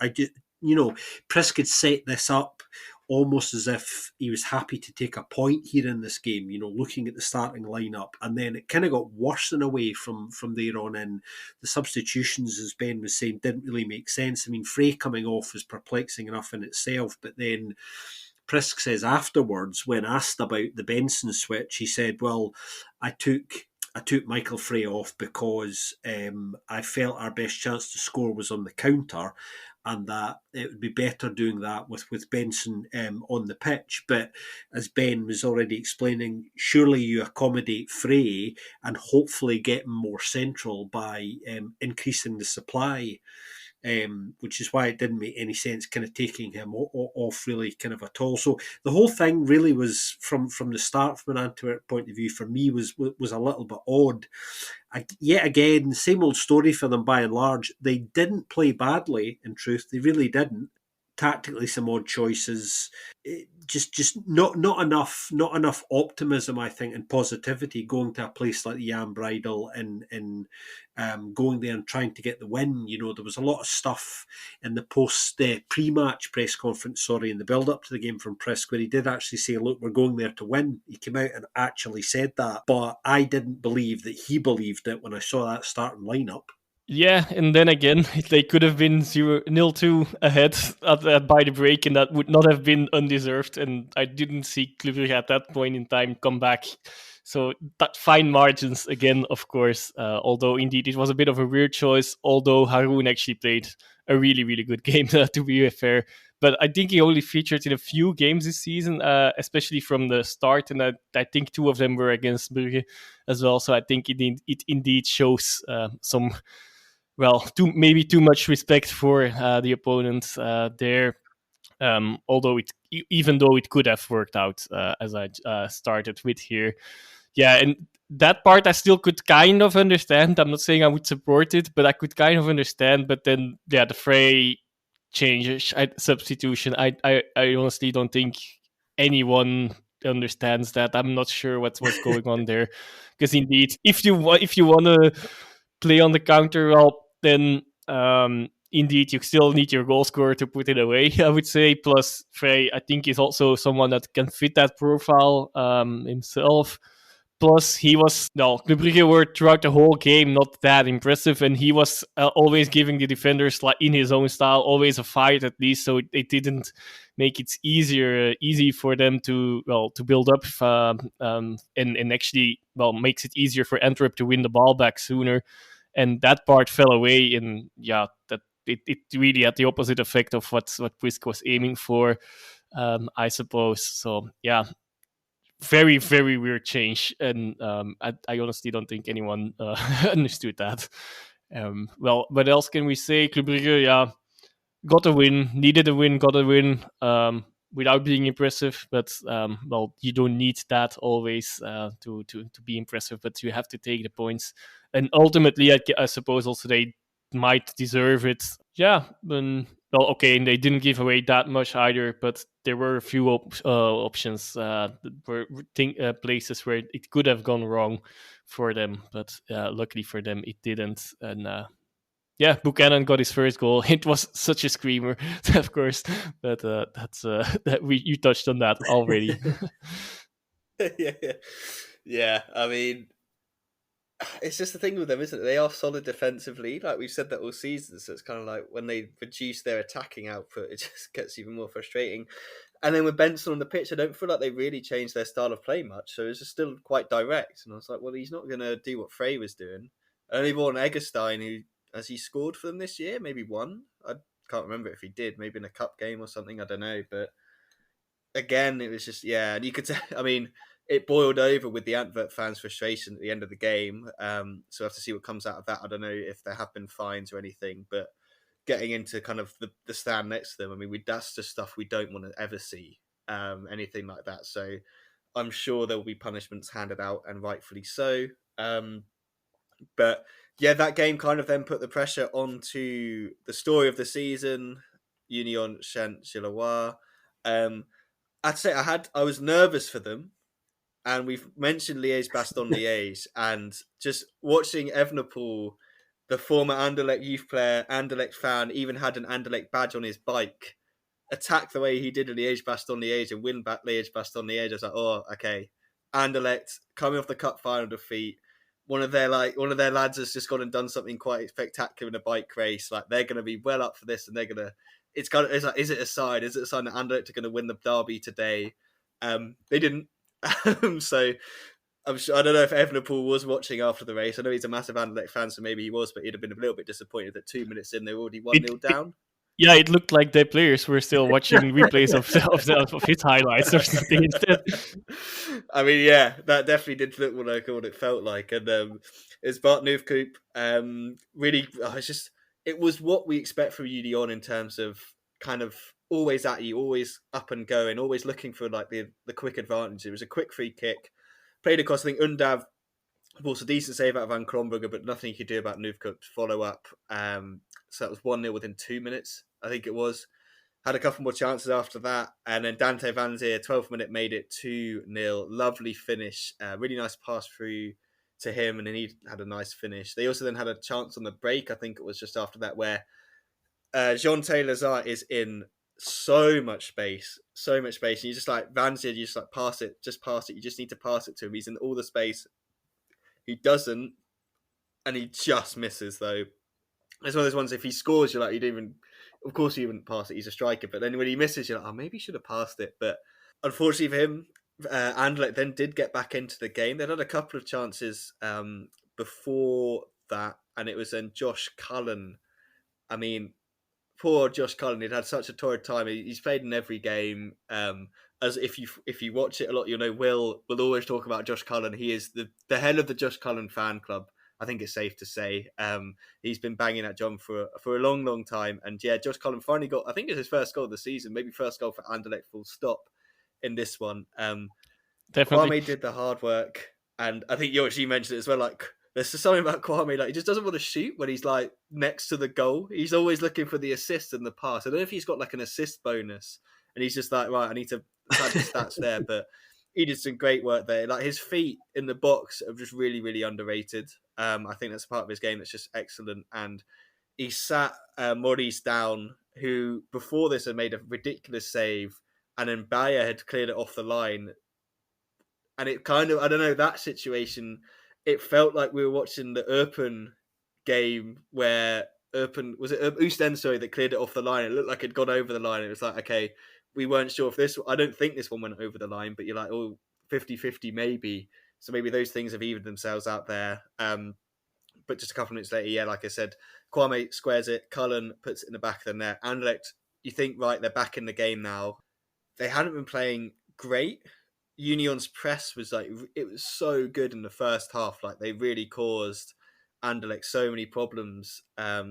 S2: Prisk had set this up almost as if he was happy to take a point here in this game, looking at the starting lineup. And then it kind of got worse in a way from there on in. The substitutions, as Ben was saying, didn't really make sense. I mean, Frey coming off was perplexing enough in itself, but then Prisk says afterwards, when asked about the Benson switch, he said, well, I took Michael Frey off because I felt our best chance to score was on the counter, and that it would be better doing that with Benson on the pitch. But as Ben was already explaining, surely you accommodate Frey and hopefully get him more central by increasing the supply. Which is why it didn't make any sense kind of taking him off really kind of at all. So the whole thing really was from the start, from an Antwerp point of view, for me was a little bit odd. Yet again, same old story for them by and large. They didn't play badly, in truth. They really didn't. Tactically, some odd choices. Just not enough optimism, I think, and positivity going to a place like the Jan Bridal and going there and trying to get the win. There was a lot of stuff in the pre-match press conference, in the build-up to the game from Prisk, where he did actually say, look, we're going there to win. He came out and actually said that, but I didn't believe that he believed it when I saw that starting lineup.
S3: Yeah, and then again, they could have been 0-2 ahead by the break, and that would not have been undeserved. And I didn't see Club Brugge at that point in time come back. So that fine margins again, of course. Although indeed it was a bit of a weird choice. Although Haroun actually played a really, really good game, to be fair. But I think he only featured in a few games this season, especially from the start. And I think 2 of them were against Brugge as well. So I think it indeed shows some. Well, maybe too much respect for the opponent there. Although even though it could have worked out, as I started with here. Yeah, and that part I still could kind of understand. I'm not saying I would support it, but I could kind of understand. But then, yeah, the Frey change, substitution, I honestly don't think anyone understands that. I'm not sure what's going on there. Because indeed, if you want to play on the counter, well, then indeed you still need your goal scorer to put it away, I would say. Plus, Frey, I think, is also someone that can fit that profile himself. Plus, he was, Club Brugge were throughout the whole game not that impressive, and he was always giving the defenders, like in his own style, always a fight at least. So it didn't make it easy for them to build up, and actually makes it easier for Antwerp to win the ball back sooner. And that part fell away, and yeah, that it really had the opposite effect of what Prisk was aiming for, I suppose. So yeah, very, very weird change, and I honestly don't think anyone understood that. What else can we say? Club Brugge, yeah, got a win, needed a win, got a win, without being impressive. But you don't need that always to be impressive, but you have to take the points. And ultimately, I suppose also they might deserve it. Yeah, okay, and they didn't give away that much either, but there were a few options, places where it could have gone wrong for them, but luckily for them, it didn't. And yeah, Buchanan got his first goal. It was such a screamer, of course, but that's you touched on that already.
S1: Yeah. I mean, it's just the thing with them, isn't it? They are solid defensively, like we've said that all season. So it's kind of like when they reduce their attacking output, it just gets even more frustrating. And then with Benson on the pitch, I don't feel like they really changed their style of play much. So it's just still quite direct. And I was like, well, he's not going to do what Frey was doing. Only brought Eggestein, who has he scored for them this year? Maybe one. I can't remember if he did. Maybe in a cup game or something. I don't know. But again, it was just, yeah. And you could say, I mean, it boiled over with the Antwerp fans' frustration at the end of the game. So we'll have to see what comes out of that. I don't know if there have been fines or anything, but getting into kind of the stand next to them, I mean, that's just stuff we don't want to ever see, anything like that. So I'm sure there will be punishments handed out, and rightfully so. But yeah, that game kind of then put the pressure onto the story of the season, Union Saint-Gilloise. I'd say I was nervous for them, and we've mentioned Liège-Bastogne-Liège, and just watching Evenepoel, the former Anderlecht youth player, Anderlecht fan, even had an Anderlecht badge on his bike, attack the way he did at Liège-Bastogne-Liège and win back Liège-Bastogne-Liège. I was like, oh, okay. Anderlecht coming off the cup final defeat. One of their lads has just gone and done something quite spectacular in a bike race. Like, they're going to be well up for this, and they're going to. It's like, is it a sign? Is it a sign that Anderlecht are going to win the derby today? They didn't. So I'm sure, I don't know if Evenepoel was watching after the race. I know he's a massive Anderlecht fan, so maybe he was, but he'd have been a little bit disappointed that 2 minutes in they were already 1-0 down.
S3: Yeah, it looked like the players were still watching replays of his highlights or something instead.
S1: I mean, yeah, that definitely did look like what it felt like. And it's Bart Nieuwkoop. Really, it was what we expect from Union in terms of kind of always at you, always up and going, always looking for like the quick advantage. It was a quick free kick. Played across, I think, Undav. Was a decent save out of Van Kronberger, but nothing he could do about Nieuwkoop's follow-up. So that was 1-0 within 2 minutes, I think it was. Had a couple more chances after that. And then Dante Van Zier, 12th minute, made it 2-0. Lovely finish. Really nice pass through to him, and then he had a nice finish. They also then had a chance on the break, I think it was just after that, where Jean Taylor is in so much space. And you just like, Van Zier, you just like, pass it. You just need to pass it to him. He's in all the space. He doesn't, and he just misses, though. It's one of those ones, if he scores, you're like, of course you wouldn't pass it, he's a striker, but then when he misses, you're like, oh, maybe he should have passed it. But unfortunately for him, Anderlecht then did get back into the game. They'd had a couple of chances before that, and it was then Josh Cullen. I mean, poor Josh Cullen, he'd had such a torrid time. He's played in every game. As if you watch it a lot, you'll know Will always talk about Josh Cullen. He is the head of the Josh Cullen fan club. I think it's safe to say. He's been banging at John for a long, long time. And yeah, Josh Cullen finally got, I think it's his first goal of the season, maybe first goal for Anderlecht full stop in this one.
S3: Definitely.
S1: Kwame did the hard work. And I think you actually mentioned it as well, like, there's just something about Kwame, like, he just doesn't want to shoot when he's like next to the goal. He's always looking for the assist and the pass. I don't know if he's got like an assist bonus, and he's just like, right, I need to have the stats there. But he did some great work there. Like, his feet in the box are just really, really underrated. I think that's a part of his game that's just excellent. And he sat Maurice down, who before this had made a ridiculous save, and then Bayer had cleared it off the line. And it kind of, I don't know, that situation, it felt like we were watching the Eupen game where was it Oostend, sorry, that cleared it off the line. It looked like it'd gone over the line. It was like, okay, we weren't sure if I don't think this one went over the line, but you're like, oh, 50-50 maybe. So maybe those things have evened themselves out there. But just a couple of minutes later, yeah, like I said, Kwame squares it, Cullen puts it in the back of the net. Anderlecht, you think, right, they're back in the game now. They hadn't been playing great. Union's press was like, it was so good in the first half. Like, they really caused Anderlecht so many problems,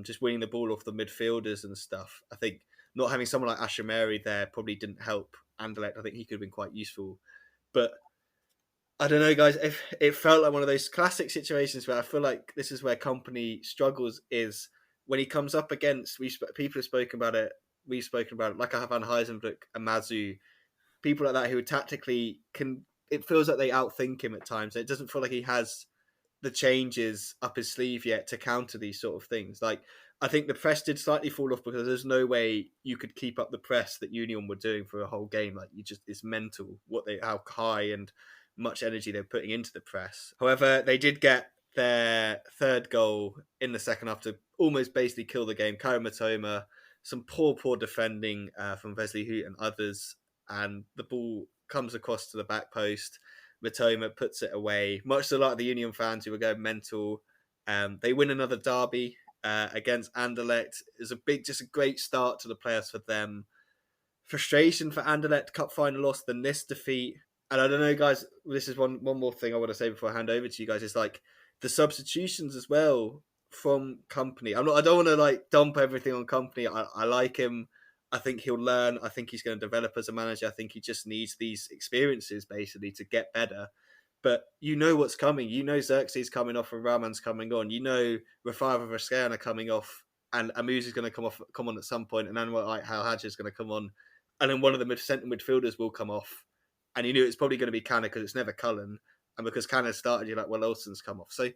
S1: just winning the ball off the midfielders and stuff. I think not having someone like Asher Mary there probably didn't help Anderlecht. I think he could have been quite useful. But I don't know, guys. It felt like one of those classic situations where I feel like this is where Company struggles, is when he comes up against, people have spoken about it, we've spoken about it, like I have Van Heisenbroek and Mazu, people like that who tactically it feels like they outthink him at times. It doesn't feel like he has the changes up his sleeve yet to counter these sort of things. Like, I think the press did slightly fall off because there's no way you could keep up the press that Union were doing for a whole game. Like, it's mental how high and much energy they're putting into the press. However, they did get their third goal in the second half to almost basically kill the game. Karim Matoma, some poor defending from Wesley Hoot and others, and the ball comes across to the back post. Matoma puts it away. Much to the like the Union fans who were going mental. They win another derby against Anderlecht. It was just a great start to the playoffs for them. Frustration for Anderlecht, cup final loss, the NIS defeat. And I don't know, guys, this is one more thing I want to say before I hand over to you guys. Is like the substitutions as well from Company. I don't want to like dump everything on Company. I like him. I think he'll learn. I think he's going to develop as a manager. I think he just needs these experiences basically to get better. But you know what's coming. You know Xerxes coming off and Rahman's coming on. You know Rafael Vizcaíno coming off and Amuzi's going to come on at some point, and then like how Hadj is going to come on, and then one of the centre midfielders will come off, and you knew it's probably going to be Canna because it's never Cullen, and because Canna started, you're like, well, Olsen's come off. So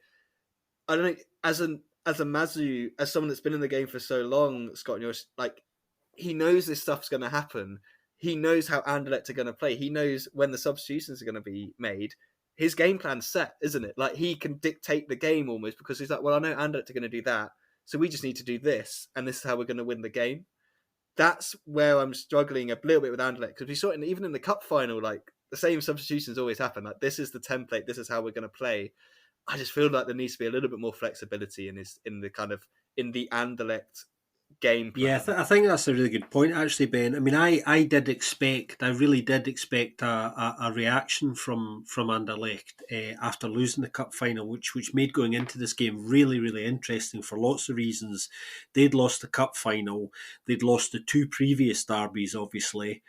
S1: I don't know, as a Mazu, as someone that's been in the game for so long, Scott and Joris, like he knows this stuff's going to happen. He knows how Anderlecht are going to play. He knows when the substitutions are going to be made. His game plan's set, isn't it? Like he can dictate the game almost because he's like, well, I know Anderlecht are going to do that, so we just need to do this, and this is how we're going to win the game. That's where I'm struggling a little bit with Anderlecht because we saw it even in the cup final, like the same substitutions always happen. Like this is the template, this is how we're going to play. I just feel like there needs to be a little bit more flexibility in the Anderlecht game plan.
S2: Yeah, I think that's a really good point, actually, Ben. I mean, I really did expect a reaction from Anderlecht after losing the cup final, which made going into this game really, really interesting for lots of reasons. They'd lost the cup final, they'd lost the two previous derbies, obviously,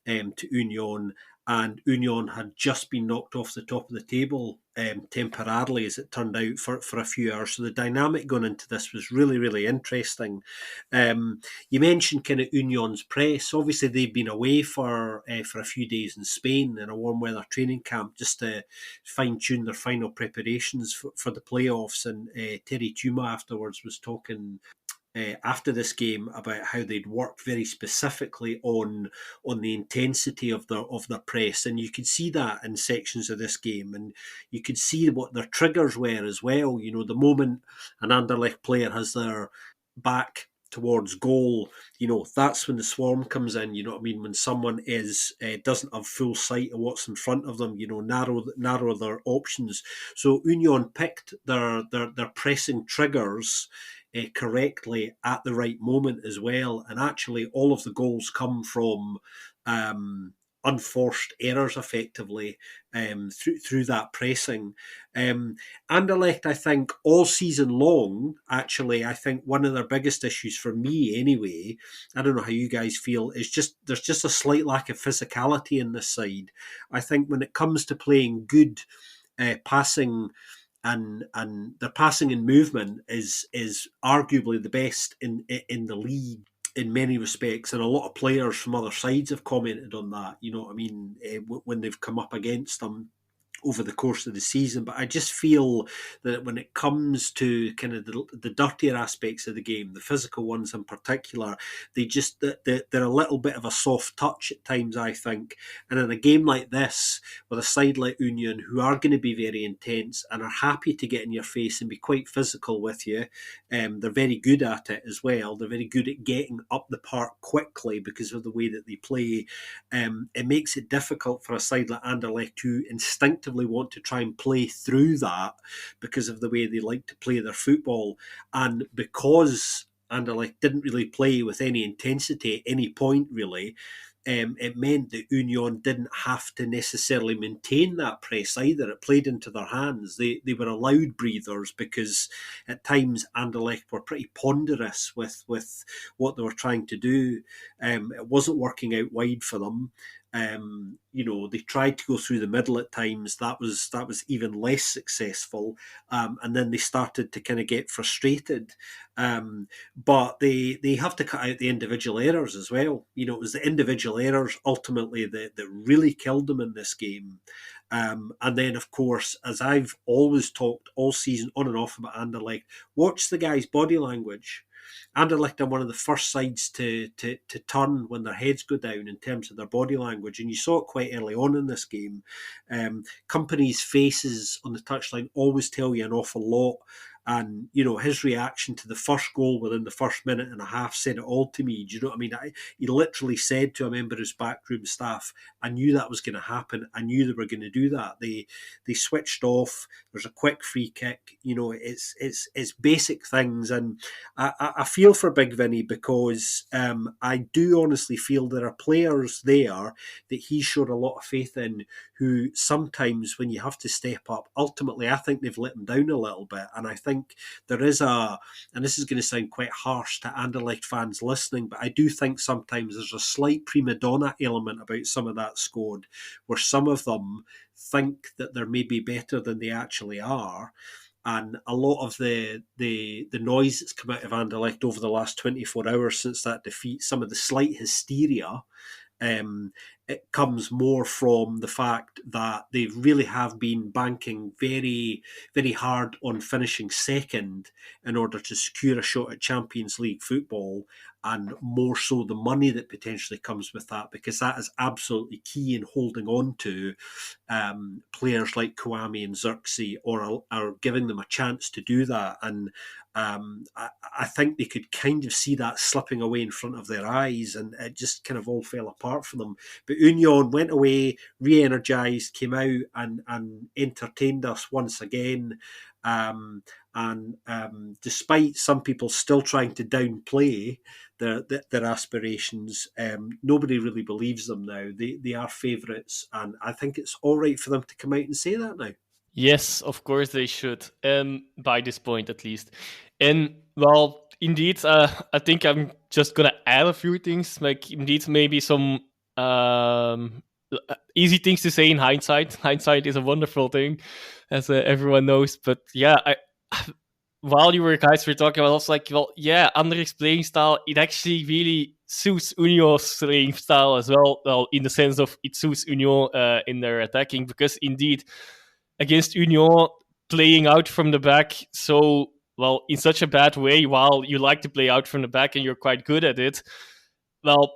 S2: to Union, and Union had just been knocked off the top of the table temporarily, as it turned out, for a few hours. So the dynamic going into this was really, really interesting. You mentioned kind of Union's press. Obviously, they've been away for a few days in Spain in a warm weather training camp just to fine tune their final preparations for the playoffs. And Terry Tuma afterwards was talking after this game about how they'd worked very specifically on the intensity of their press, and you could see that in sections of this game, and you could see what their triggers were as well. You know, the moment an Anderlecht player has their back towards goal, you know, that's when the swarm comes in. You know what I mean? When someone doesn't have full sight of what's in front of them, you know, narrow their options. So Union picked their pressing triggers correctly at the right moment as well. And actually, all of the goals come from unforced errors, effectively, through that pressing. Anderlecht, I think, all season long, actually, I think one of their biggest issues for me, anyway, I don't know how you guys feel, is just there's just a slight lack of physicality in this side. I think when it comes to playing good passing, and their passing and movement is arguably the best in the league in many respects, and a lot of players from other sides have commented on that. You know what I mean? When they've come up against them over the course of the season. But I just feel that when it comes to kind of the dirtier aspects of the game, the physical ones in particular, they're a little bit of a soft touch at times, I think. And in a game like this, with a side like Union, who are going to be very intense and are happy to get in your face and be quite physical with you, they're very good at it as well. They're very good at getting up the park quickly because of the way that they play. It makes it difficult for a side like Anderlecht to instinctively want to try and play through that because of the way they like to play their football. And because Anderlecht didn't really play with any intensity at any point, really, it meant that Union didn't have to necessarily maintain that press either. It played into their hands. They were allowed breathers because at times Anderlecht were pretty ponderous with what they were trying to do. It wasn't working out wide for them. You know, they tried to go through the middle at times. That was even less successful. And then they started to kind of get frustrated. But they have to cut out the individual errors as well. You know, it was the individual errors ultimately that really killed them in this game. And then, of course, as I've always talked all season on and off about Anderlecht, watch the guy's body language. Anderlecht are one of the first sides to turn when their heads go down in terms of their body language, and you saw it quite early on in this game. Company's faces on the touchline always tell you an awful lot And, his reaction to the first goal within the first minute and a half said it all to me. Do you know what I mean? He literally said to a member of his backroom staff, I knew that was going to happen. I knew they were going to do that. They switched off. There's a quick free kick. It's basic things. And I feel for Big Vinny because I do honestly feel there are players there that he showed a lot of faith in who sometimes when you have to step up, ultimately I think they've let him down a little bit. And I think there is and this is going to sound quite harsh to Anderlecht fans listening, but I do think sometimes there's a slight prima donna element about some of that squad where some of them think that they're maybe better than they actually are. And a lot of the noise that's come out of Anderlecht over the last 24 hours since that defeat, some of the slight hysteria, it comes more from the fact that they really have been banking very, very hard on finishing second in order to secure a shot at Champions League football, and more so the money that potentially comes with that, because that is absolutely key in holding on to players like Kouame and Xerxes, or are giving them a chance to do that. And I think they could kind of see that slipping away in front of their eyes, and it just kind of all fell apart for them. But Union went away, re-energised, came out and entertained us once again. Despite some people still trying to downplay their aspirations, nobody really believes them now. They are favourites, and I think it's all right for them to come out and say that now.
S3: Yes, of course they should, by this point at least. And, well, indeed, I think I'm just going to add a few things, like indeed maybe some easy things to say in hindsight. Hindsight is a wonderful thing, as everyone knows. But yeah, while you guys were talking about, I was like, well, yeah, Anderlecht's playing style, it actually really suits Union's playing style as well. Well, in the sense of it suits Union in their attacking, because indeed, against Union, playing out from the back so, well, in such a bad way, while you like to play out from the back and you're quite good at it, well,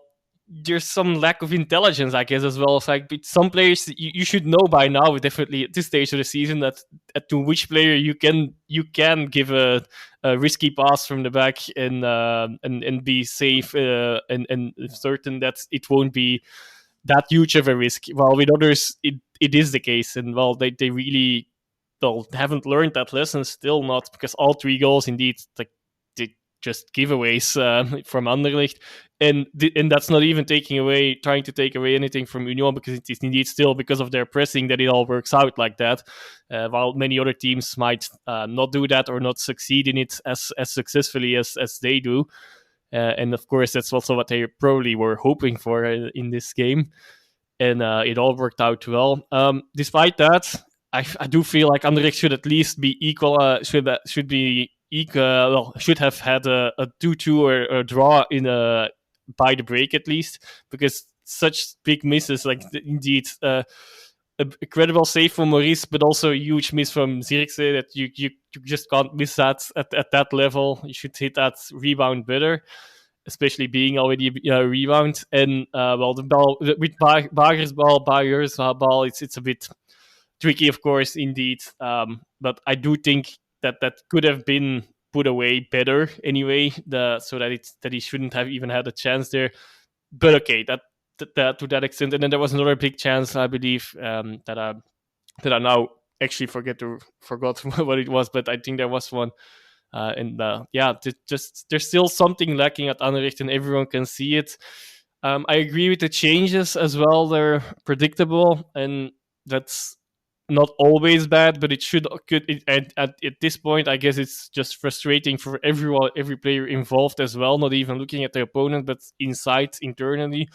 S3: there's some lack of intelligence, I guess, as well. It's like some players you should know by now, definitely at this stage of the season, that to which player you can give a risky pass from the back and be safe and certain that it won't be that huge of a risk. While with others, it is the case, and well, they really haven't learned that lesson. Still not, because all three goals indeed like just giveaways from Anderlecht, and that's not even trying to take away anything from Union, because it is indeed still because of their pressing that it all works out like that. While many other teams might not do that or not succeed in it as successfully as they do. And of course, that's also what they probably were hoping for in this game. And it all worked out well. Despite that, I do feel like Anderlecht should at least be equal. Should have had a 2-2 or a draw by the break at least, because such big misses, like indeed a credible save from Maurice, but also a huge miss from Zirkzee, that you just can't miss that at that level. You should hit that rebound better, especially being already a rebound. And well, the ball with Bager's ball, it's a bit tricky, of course, indeed. But I do think that could have been put away better anyway, so that he shouldn't have even had a chance there. But okay, that to that extent. And then there was another big chance, I believe, that I now actually forgot what it was, but I think there was one. There's still something lacking at Anderlecht, and everyone can see it. I agree with the changes as well. They're predictable, and that's not always bad, but at this point, I guess it's just frustrating for every player involved as well, not even looking at the opponent, but internally.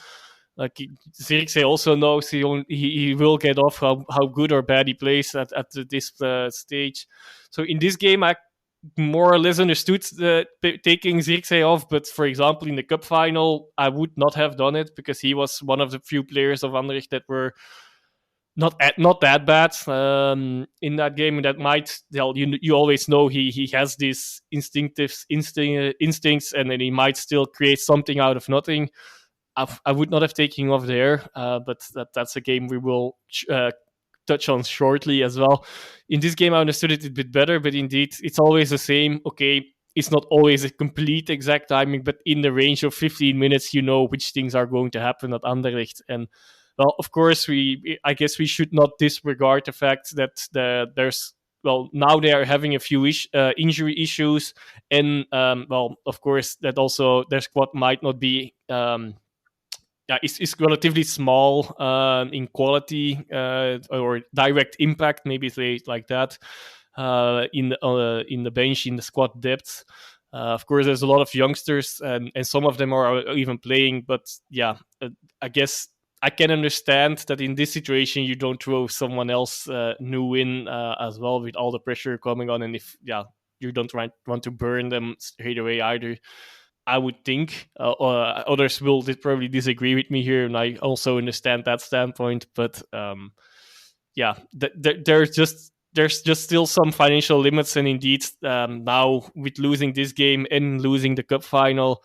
S3: Like Zirkzee also knows he will get off how good or bad he plays at this stage. So in this game, I more or less understood taking Zirkzee off, but for example, in the cup final, I would not have done it, because he was one of the few players of Anderlecht that were not that bad in that game, and that might you always know he has these instincts, and then he might still create something out of nothing. I would not have taken him off there, but that's a game we will touch on shortly as well. In this game, I understood it a bit better, but indeed, it's always the same. Okay, it's not always a complete exact timing, but in the range of 15 minutes, you know which things are going to happen at Anderlecht. And well, of course, I guess we should not disregard the fact that there's now they are having a few injury issues, and of course, that also their squad might not be. It's relatively small in quality or direct impact, maybe say like that, in the bench, in the squad depth. Of course, there's a lot of youngsters, and some of them are even playing. But yeah, I guess I can understand that in this situation you don't throw someone else new in as well, with all the pressure coming on, and if you don't want to burn them straight away either. I would think others will probably disagree with me here, and I also understand that standpoint. But there's just still some financial limits, and indeed, now with losing this game and losing the cup final,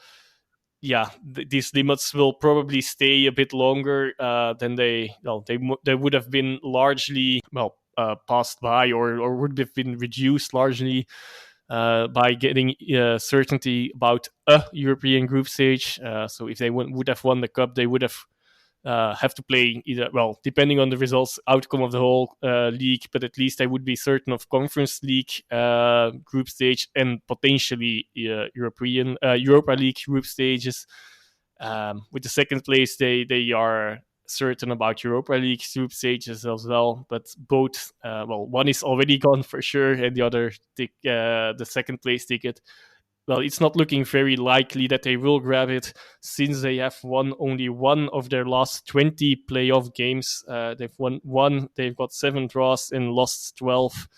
S3: these limits will probably stay a bit longer than they would have been largely passed by, or would have been reduced largely by getting certainty about a European group stage. So if they would have won the cup, they would have to play either, depending on the results outcome of the whole league, but at least they would be certain of Conference League group stage and potentially Europa League group stages. With the second place, they are certain about Europa League group stages as well, but both, one is already gone for sure, and the other, the second place ticket, it's not looking very likely that they will grab it, since they have won only one of their last 20 playoff games. They've won one, they've got 7 draws and lost 12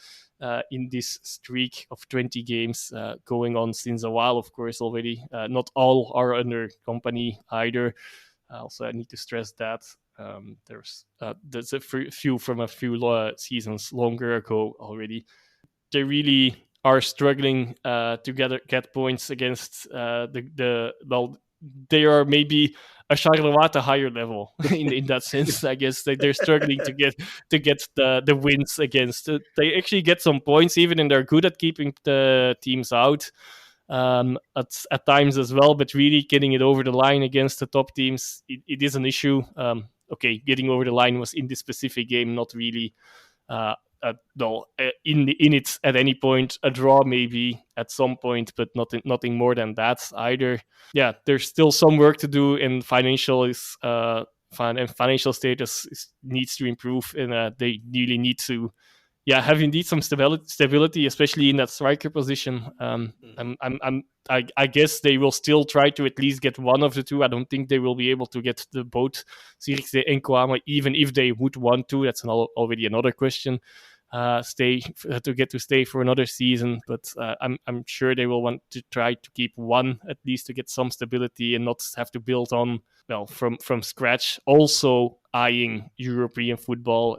S3: in this streak of 20 games going on since a while, of course, already. Not all are under company either. Also, I need to stress that there's a few from a few seasons longer ago already. They really are struggling to get points against they are maybe a Charleroi at a higher level in that sense. I guess they're struggling to get the wins against. They actually get some points even, and they're good at keeping the teams out at times as well. But really getting it over the line against the top teams, it is an issue. Getting over the line was in this specific game not really. In it at any point, a draw maybe at some point, but nothing more than that either. Yeah, there's still some work to do, and financial status needs to improve, and they really need to have indeed some stability, especially in that striker position. I guess they will still try to at least get one of the two. I don't think they will be able to get both Zirkzee and Kouama, even if they would want to. That's already another question. Stay for another season, but I'm sure they will want to try to keep one at least to get some stability and not have to build on from scratch. Also eyeing European football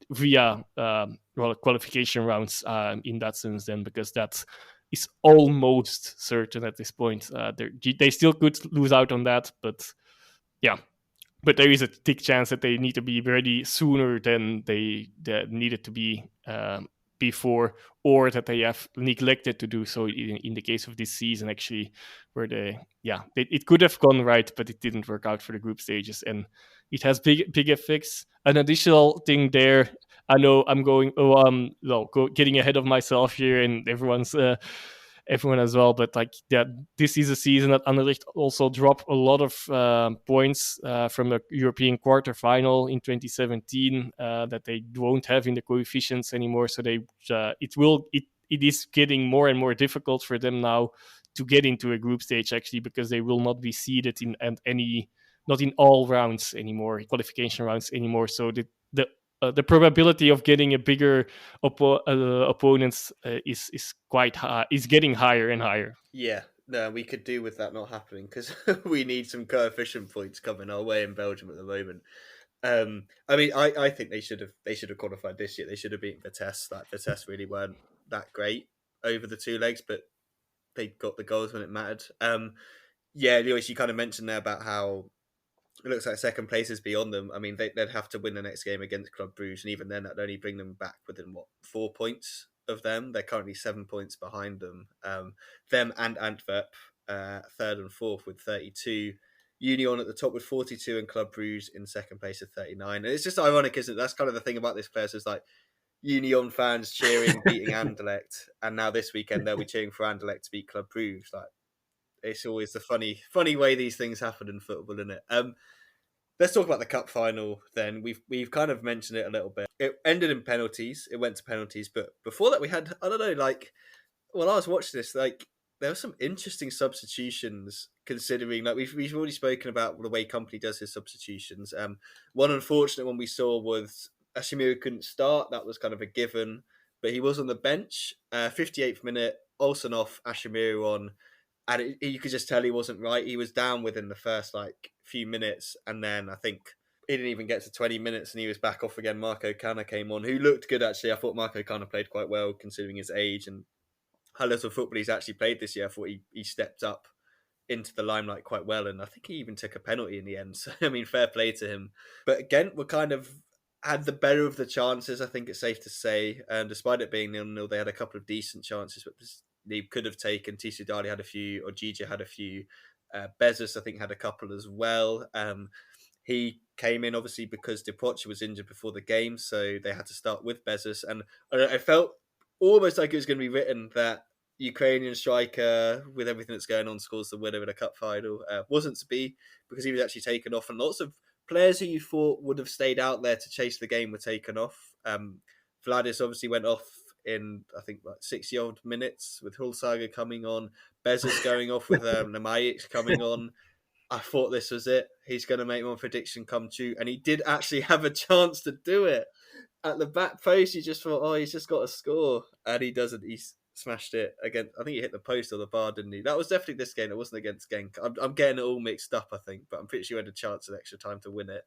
S3: via qualification rounds in that sense, then, because that is almost certain at this point. They still could lose out on that, but there is a big chance that they need to be ready sooner than they needed to be before, or that they have neglected to do so in the case of this season, actually, where it could have gone right, but it didn't work out for the group stages, and it has big effects. An additional thing there, I know I'm getting ahead of myself here, and everyone as well, but this is a season that Anderlecht also dropped a lot of points from the European quarterfinal in 2017 that they won't have in the coefficients anymore. So it is getting more and more difficult for them now to get into a group stage, actually, because they will not be seeded not in all rounds anymore, qualification rounds anymore. So the probability of getting a bigger opponents is quite high, is getting higher and higher.
S1: Yeah, no, we could do with that not happening, because we need some coefficient points coming our way in Belgium at the moment. I think they should have qualified this year. They should have beaten Vitesse. Vitesse really weren't that great over the 2 legs, but they got the goals when it mattered. Joris, you kind of mentioned there about how it looks like second place is beyond them. I mean, they'd have to win the next game against Club Brugge, and even then, that'd only bring them back within 4 points of them. They're currently 7 points behind them. Them and Antwerp, third and fourth with 32. Union at the top with 42, and Club Brugge in second place with 39. And it's just ironic, isn't it? That's kind of the thing about this place is like Union fans cheering, beating Anderlecht, and now this weekend they'll be cheering for Anderlecht to beat Club Brugge. Like, it's always the funny way these things happen in football, isn't it? Let's talk about the cup final then. We've kind of mentioned it a little bit. It ended in penalties. It went to penalties, but before that we had, I don't know, like when I was watching this, like there were some interesting substitutions considering like we've already spoken about the way Company does his substitutions. One unfortunate one we saw was Ashimura couldn't start. That was kind of a given, but he was on the bench. 58th minute, Olsen off, Ashimura on, and you could just tell he wasn't right. He was down within the first like few minutes, and then I think he didn't even get to 20 minutes, and he was back off again. Marco Canna came on, who looked good actually. I thought Marco Canna played quite well considering his age and how little football he's actually played this year. I thought he stepped up into the limelight quite well, and I think he even took a penalty in the end. So I mean, fair play to him. But Ghent were kind of had the better of the chances. I think it's safe to say, and despite it being 0-0, they had a couple of decent chances, but they could have taken. Tisu Dali had a few, or Gigi had a few. Bezos, I think, had a couple as well. He came in obviously because Depoche was injured before the game, so they had to start with Bezos, and I felt almost like it was going to be written that Ukrainian striker, with everything that's going on, scores the winner in a cup final. Wasn't to be, because he was actually taken off, and lots of players who you thought would have stayed out there to chase the game were taken off. Vladis obviously went off in, I think, like 60-odd minutes with Hulsager coming on, Bezos going off with Namajic coming on. I thought this was it. He's going to make my prediction come true, and he did actually have a chance to do it. At the back post, you just thought, oh, he's just got to score, and he doesn't. He smashed it again. I think he hit the post or the bar, didn't he? That was definitely this game. It wasn't against Genk. I'm getting it all mixed up, I think, but I'm pretty sure he had a chance at extra time to win it.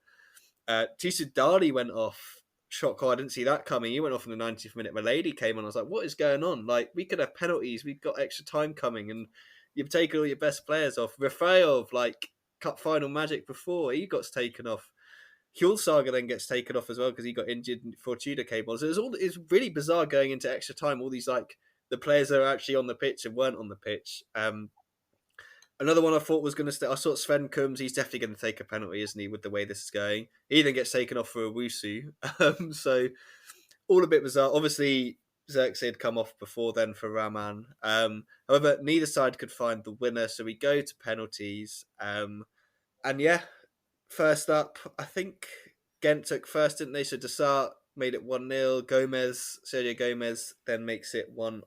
S1: Tisu Dali went off. Shock! I didn't see that coming. He went off in the 90th minute. Milady came on. I was like, what is going on? Like, we could have penalties. We've got extra time coming, and you've taken all your best players off. Rafael, like, cup final magic before, he got taken off. Hjulsager then gets taken off as well because he got injured before Tudor came on. So it's really bizarre going into extra time. All these, like, the players that are actually on the pitch and weren't on the pitch. Another one I thought was going to stay. I saw Sven Kums. He's definitely going to take a penalty, isn't he, with the way this is going? He then gets taken off for a Wusu. So all a bit bizarre. Obviously, Xerxes had come off before then for Raman. However, neither side could find the winner, so we go to penalties. And yeah, first up, I think Ghent took first, didn't they? So Desart made it 1-0. Sergio Gomez then makes it 1-1.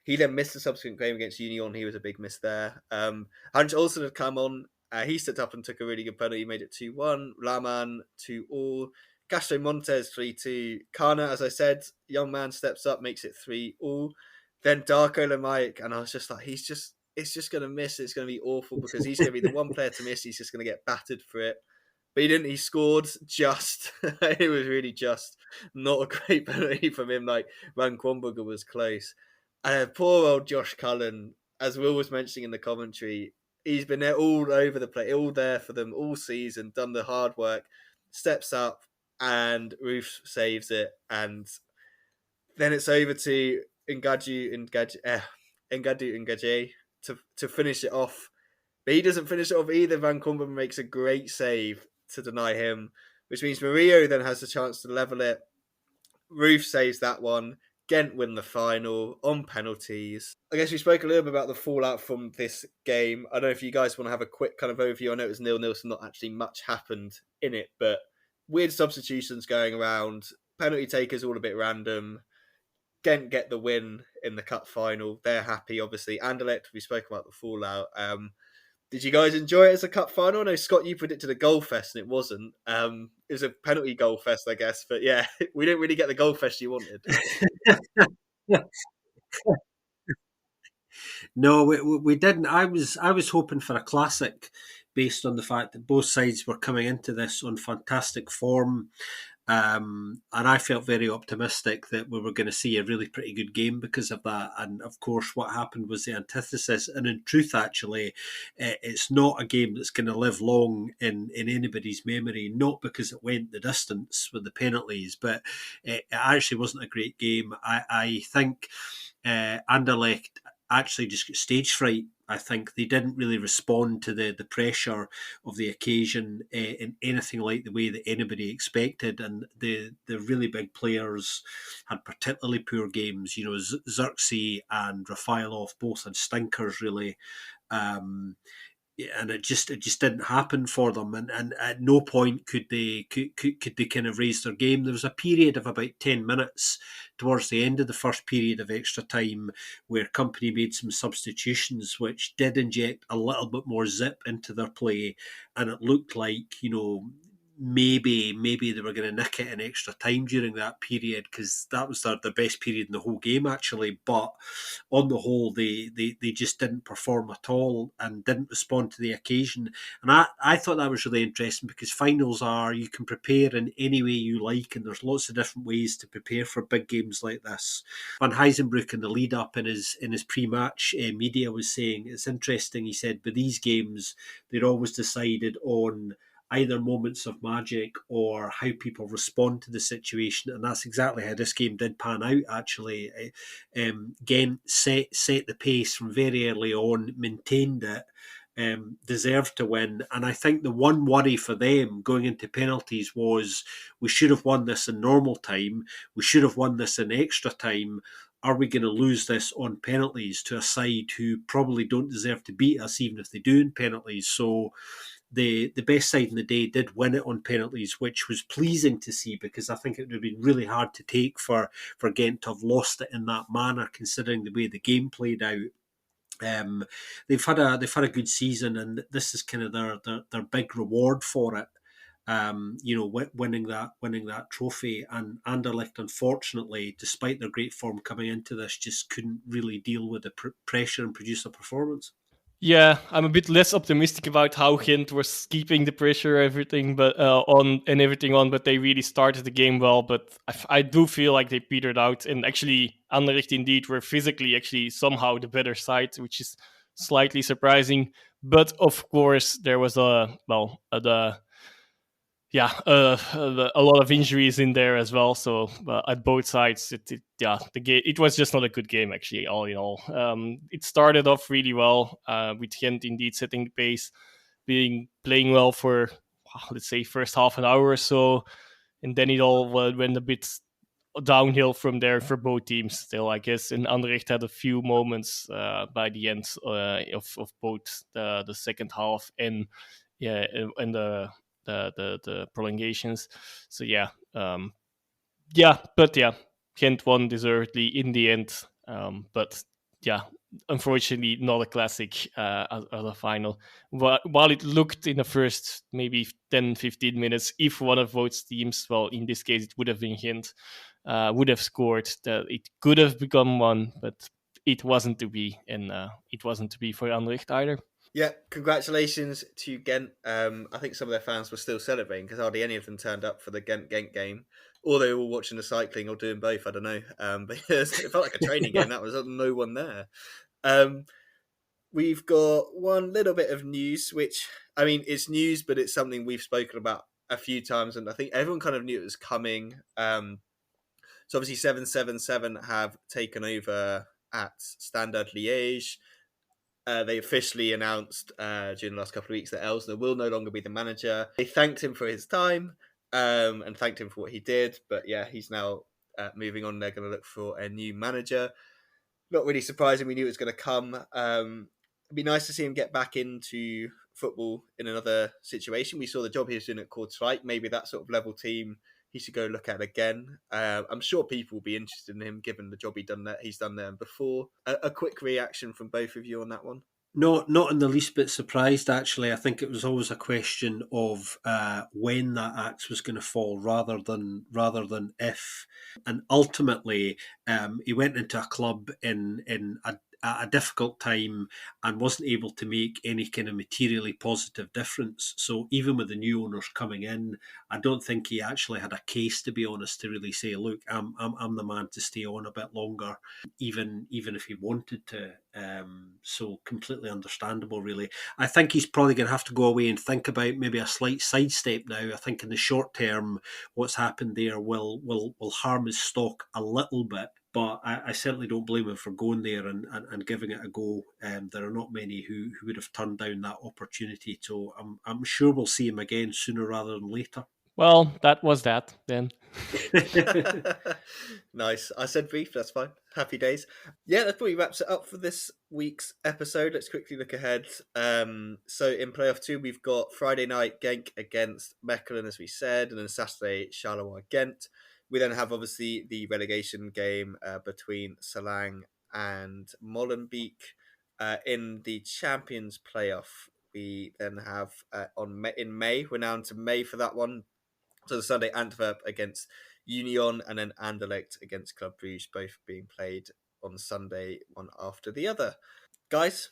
S1: He then missed the subsequent game against Union. He was a big miss there. Hans Olsen had come on. He stepped up and took a really good penalty. He made it 2-1. Laman 2-2. Castro Montes 3-2. Kana, as I said, young man steps up, makes it 3-3. Then Darko Lamaik, and I was just like, it's just going to miss. It's going to be awful because he's going to be the one player to miss. He's just going to get battered for it. But he didn't. He scored just. It was really just. Not a great penalty from him. Like, Van Kwamberger was close. Poor old Josh Cullen, as Will was mentioning in the commentary, he's been there all over the place, all there for them all season, done the hard work, steps up, and Roof saves it. And then it's over to Ngadu Ngaje to finish it off. But he doesn't finish it off either. Van Kumben makes a great save to deny him, which means Murillo then has the chance to level it. Roof saves that one. Ghent win the final on penalties. I guess we spoke a little bit about the fallout from this game. I don't know if you guys want to have a quick kind of overview. I know it was 0-0, so not actually much happened in it, but weird substitutions going around. Penalty takers all a bit random. Ghent get the win in the cup final. They're happy, obviously. Anderlecht, we spoke about the fallout. Did you guys enjoy it as a cup final? I know, Scott, you predicted a goal fest and it wasn't. It was a penalty goal fest, I guess. But yeah, we didn't really get the goal fest you wanted.
S2: No, we didn't. I was hoping for a classic based on the fact that both sides were coming into this on fantastic form. And I felt very optimistic that we were going to see a really pretty good game because of that. And of course, what happened was the antithesis. And in truth, actually, it's not a game that's going to live long in anybody's memory, not because it went the distance with the penalties, but it actually wasn't a great game. I think Anderlecht actually just got stage fright. I think they didn't really respond to the pressure of the occasion in anything like the way that anybody expected. And the really big players had particularly poor games. You know, Xerxes and Rafaelov both had stinkers, really. And it just didn't happen for them, and at no point could they kind of raise their game. There was a period of about 10 minutes towards the end of the first period of extra time where Company made some substitutions which did inject a little bit more zip into their play, and it looked like, you know, maybe they were going to nick it in extra time during that period, because that was their best period in the whole game, actually. But on the whole, they just didn't perform at all and didn't respond to the occasion. And I thought that was really interesting, because finals are, you can prepare in any way you like, and there's lots of different ways to prepare for big games like this. Van Heisenbroek, in the lead up in his pre-match media, was saying it's interesting. He said, with these games, they're always decided on either moments of magic or how people respond to the situation, and that's exactly how this game did pan out. Actually, Ghent set the pace from very early on, maintained it, deserved to win. And I think the one worry for them going into penalties was, we should have won this in normal time, we should have won this in extra time. Are we going to lose this on penalties to a side who probably don't deserve to beat us, even if they do in penalties? So the best side in the day did win it on penalties, which was pleasing to see, because I think it would have been really hard to take for Ghent to have lost it in that manner, considering the way the game played out. They've had a good season, and this is kind of their big reward for it. You know, winning that trophy. And Anderlecht, unfortunately, despite their great form coming into this, just couldn't really deal with the pressure and produce a performance.
S3: Yeah, I'm a bit less optimistic about how Ghent was keeping the pressure, everything, but on, but they really started the game well. But I do feel like they petered out, and actually, Anderlecht indeed were physically actually somehow the better side, which is slightly surprising. But of course, there was a lot of injuries in there as well. So at both sides, it was just not a good game, actually. All in all, it started off really well with Gent indeed setting the pace, playing well for let's say first half an hour or so, and then it all went a bit downhill from there for both teams. Still, I guess, and Anderlecht had a few moments by the end of both the second half and the prolongations. So Kent won deservedly in the end. But yeah, unfortunately, not a classic as a final. While it looked in the first maybe 10-15 minutes, if one of both teams, well, in this case, it would have been Hint, would have scored, that it could have become one, but it wasn't to be, and it wasn't to be for Anderlecht either.
S1: Yeah, congratulations to Ghent. I think some of their fans were still celebrating because hardly any of them turned up for the Ghent game, or they were all watching the cycling or doing both. I don't know. But it felt like a training game. That was no one there. We've got one little bit of news, which, I mean, it's news, but it's something we've spoken about a few times, and I think everyone kind of knew it was coming. So obviously 777 have taken over at Standard Liège. They officially announced during the last couple of weeks that Elsner will no longer be the manager. They thanked him for his time and thanked him for what he did. But yeah, he's now moving on. They're going to look for a new manager. Not really surprising. We knew it was going to come. It'd be nice to see him get back into football in another situation. We saw the job he was doing at Kortrijk. Maybe that sort of level team he should go look at again. I'm sure people will be interested in him given the job he's done there before. A quick reaction from both of you on that one.
S2: Not in the least bit surprised, actually. I think it was always a question of when that axe was going to fall, rather than if. And ultimately, he went into a club in a at a difficult time and wasn't able to make any kind of materially positive difference. So even with the new owners coming in, I don't think he actually had a case, to be honest, to really say, look, I'm the man to stay on a bit longer, even if he wanted to. So completely understandable, really. I think he's probably going to have to go away and think about maybe a slight sidestep now. I think in the short term, what's happened there will harm his stock a little bit. But I certainly don't blame him for going there and giving it a go. There are not many who would have turned down that opportunity. So I'm sure we'll see him again sooner rather than later.
S3: Well, that was that then.
S1: Nice. I said brief, that's fine. Happy days. Yeah, that probably wraps it up for this week's episode. Let's quickly look ahead. So in playoff 2, we've got Friday night Genk against Mechelen, as we said, and then Saturday Charleroi Ghent. We then have obviously the relegation game between Salang and Molenbeek. In the Champions playoff, we then have in May. We're now into May for that one. So the Sunday, Antwerp against Union, and then Anderlecht against Club Brugge, both being played on Sunday, one after the other. Guys,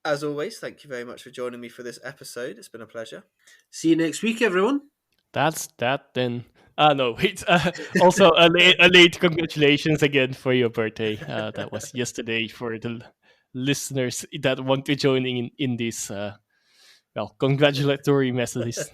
S1: as always, thank you very much for joining me for this episode. It's been a pleasure.
S2: See you next week, everyone.
S3: That's that then. No, wait. Also, a late congratulations again for your birthday. That was yesterday for the listeners that want to join in this congratulatory messages.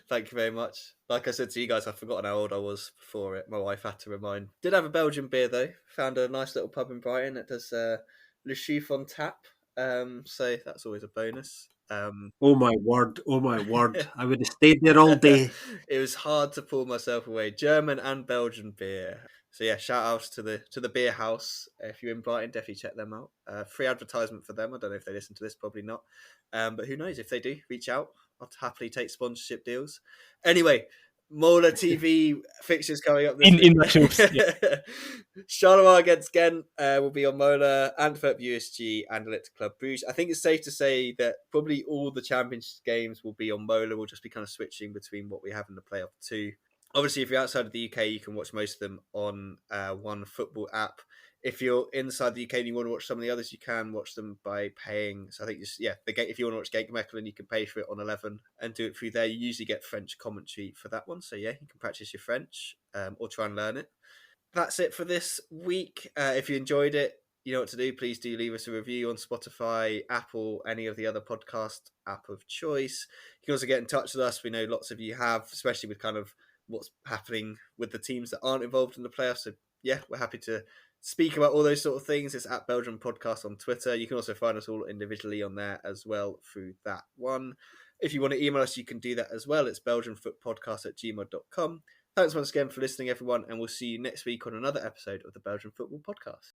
S1: Thank you very much. Like I said to you guys, I've forgotten how old I was before it. My wife had to remind. Did have a Belgian beer though. Found a nice little pub in Brighton that does Le Chiffre on tap. So that's always a bonus.
S2: Oh my word! Oh my word! I would have stayed there all day.
S1: It was hard to pull myself away. German and Belgian beer. So yeah, shout outs to the beer house. If you're in Brighton, definitely check them out. Free advertisement for them. I don't know if they listen to this, probably not. But who knows? If they do, reach out. I'll happily take sponsorship deals. Anyway, Mola TV fixtures coming up this week.
S3: In the troops. Yeah.
S1: Charleroi against Ghent will be on Mola. Antwerp USG and Anderlecht Club Brugge. I think it's safe to say that probably all the Champions games will be on Mola. We'll just be kind of switching between what we have in the playoff 2. Obviously, if you're outside of the UK, you can watch most of them on one football app. If you're inside the UK and you want to watch some of the others, you can watch them by paying. So I think if you want to watch Genk Mechelen, you can pay for it on 11 and do it through there. You usually get French commentary for that one. So yeah, you can practice your French or try and learn it. That's it for this week. If you enjoyed it, you know what to do. Please do leave us a review on Spotify, Apple, any of the other podcast app of choice. You can also get in touch with us. We know lots of you have, especially with kind of what's happening with the teams that aren't involved in the playoffs. So yeah, we're happy to speak about all those sort of things. It's at Belgian Podcast on Twitter. You can also find us all individually on there as well through that one. If you want to email us, you can do that as well. It's belgianfootpodcast@gmail.com. Thanks once again for listening, everyone, and we'll see you next week on another episode of the Belgian Football Podcast.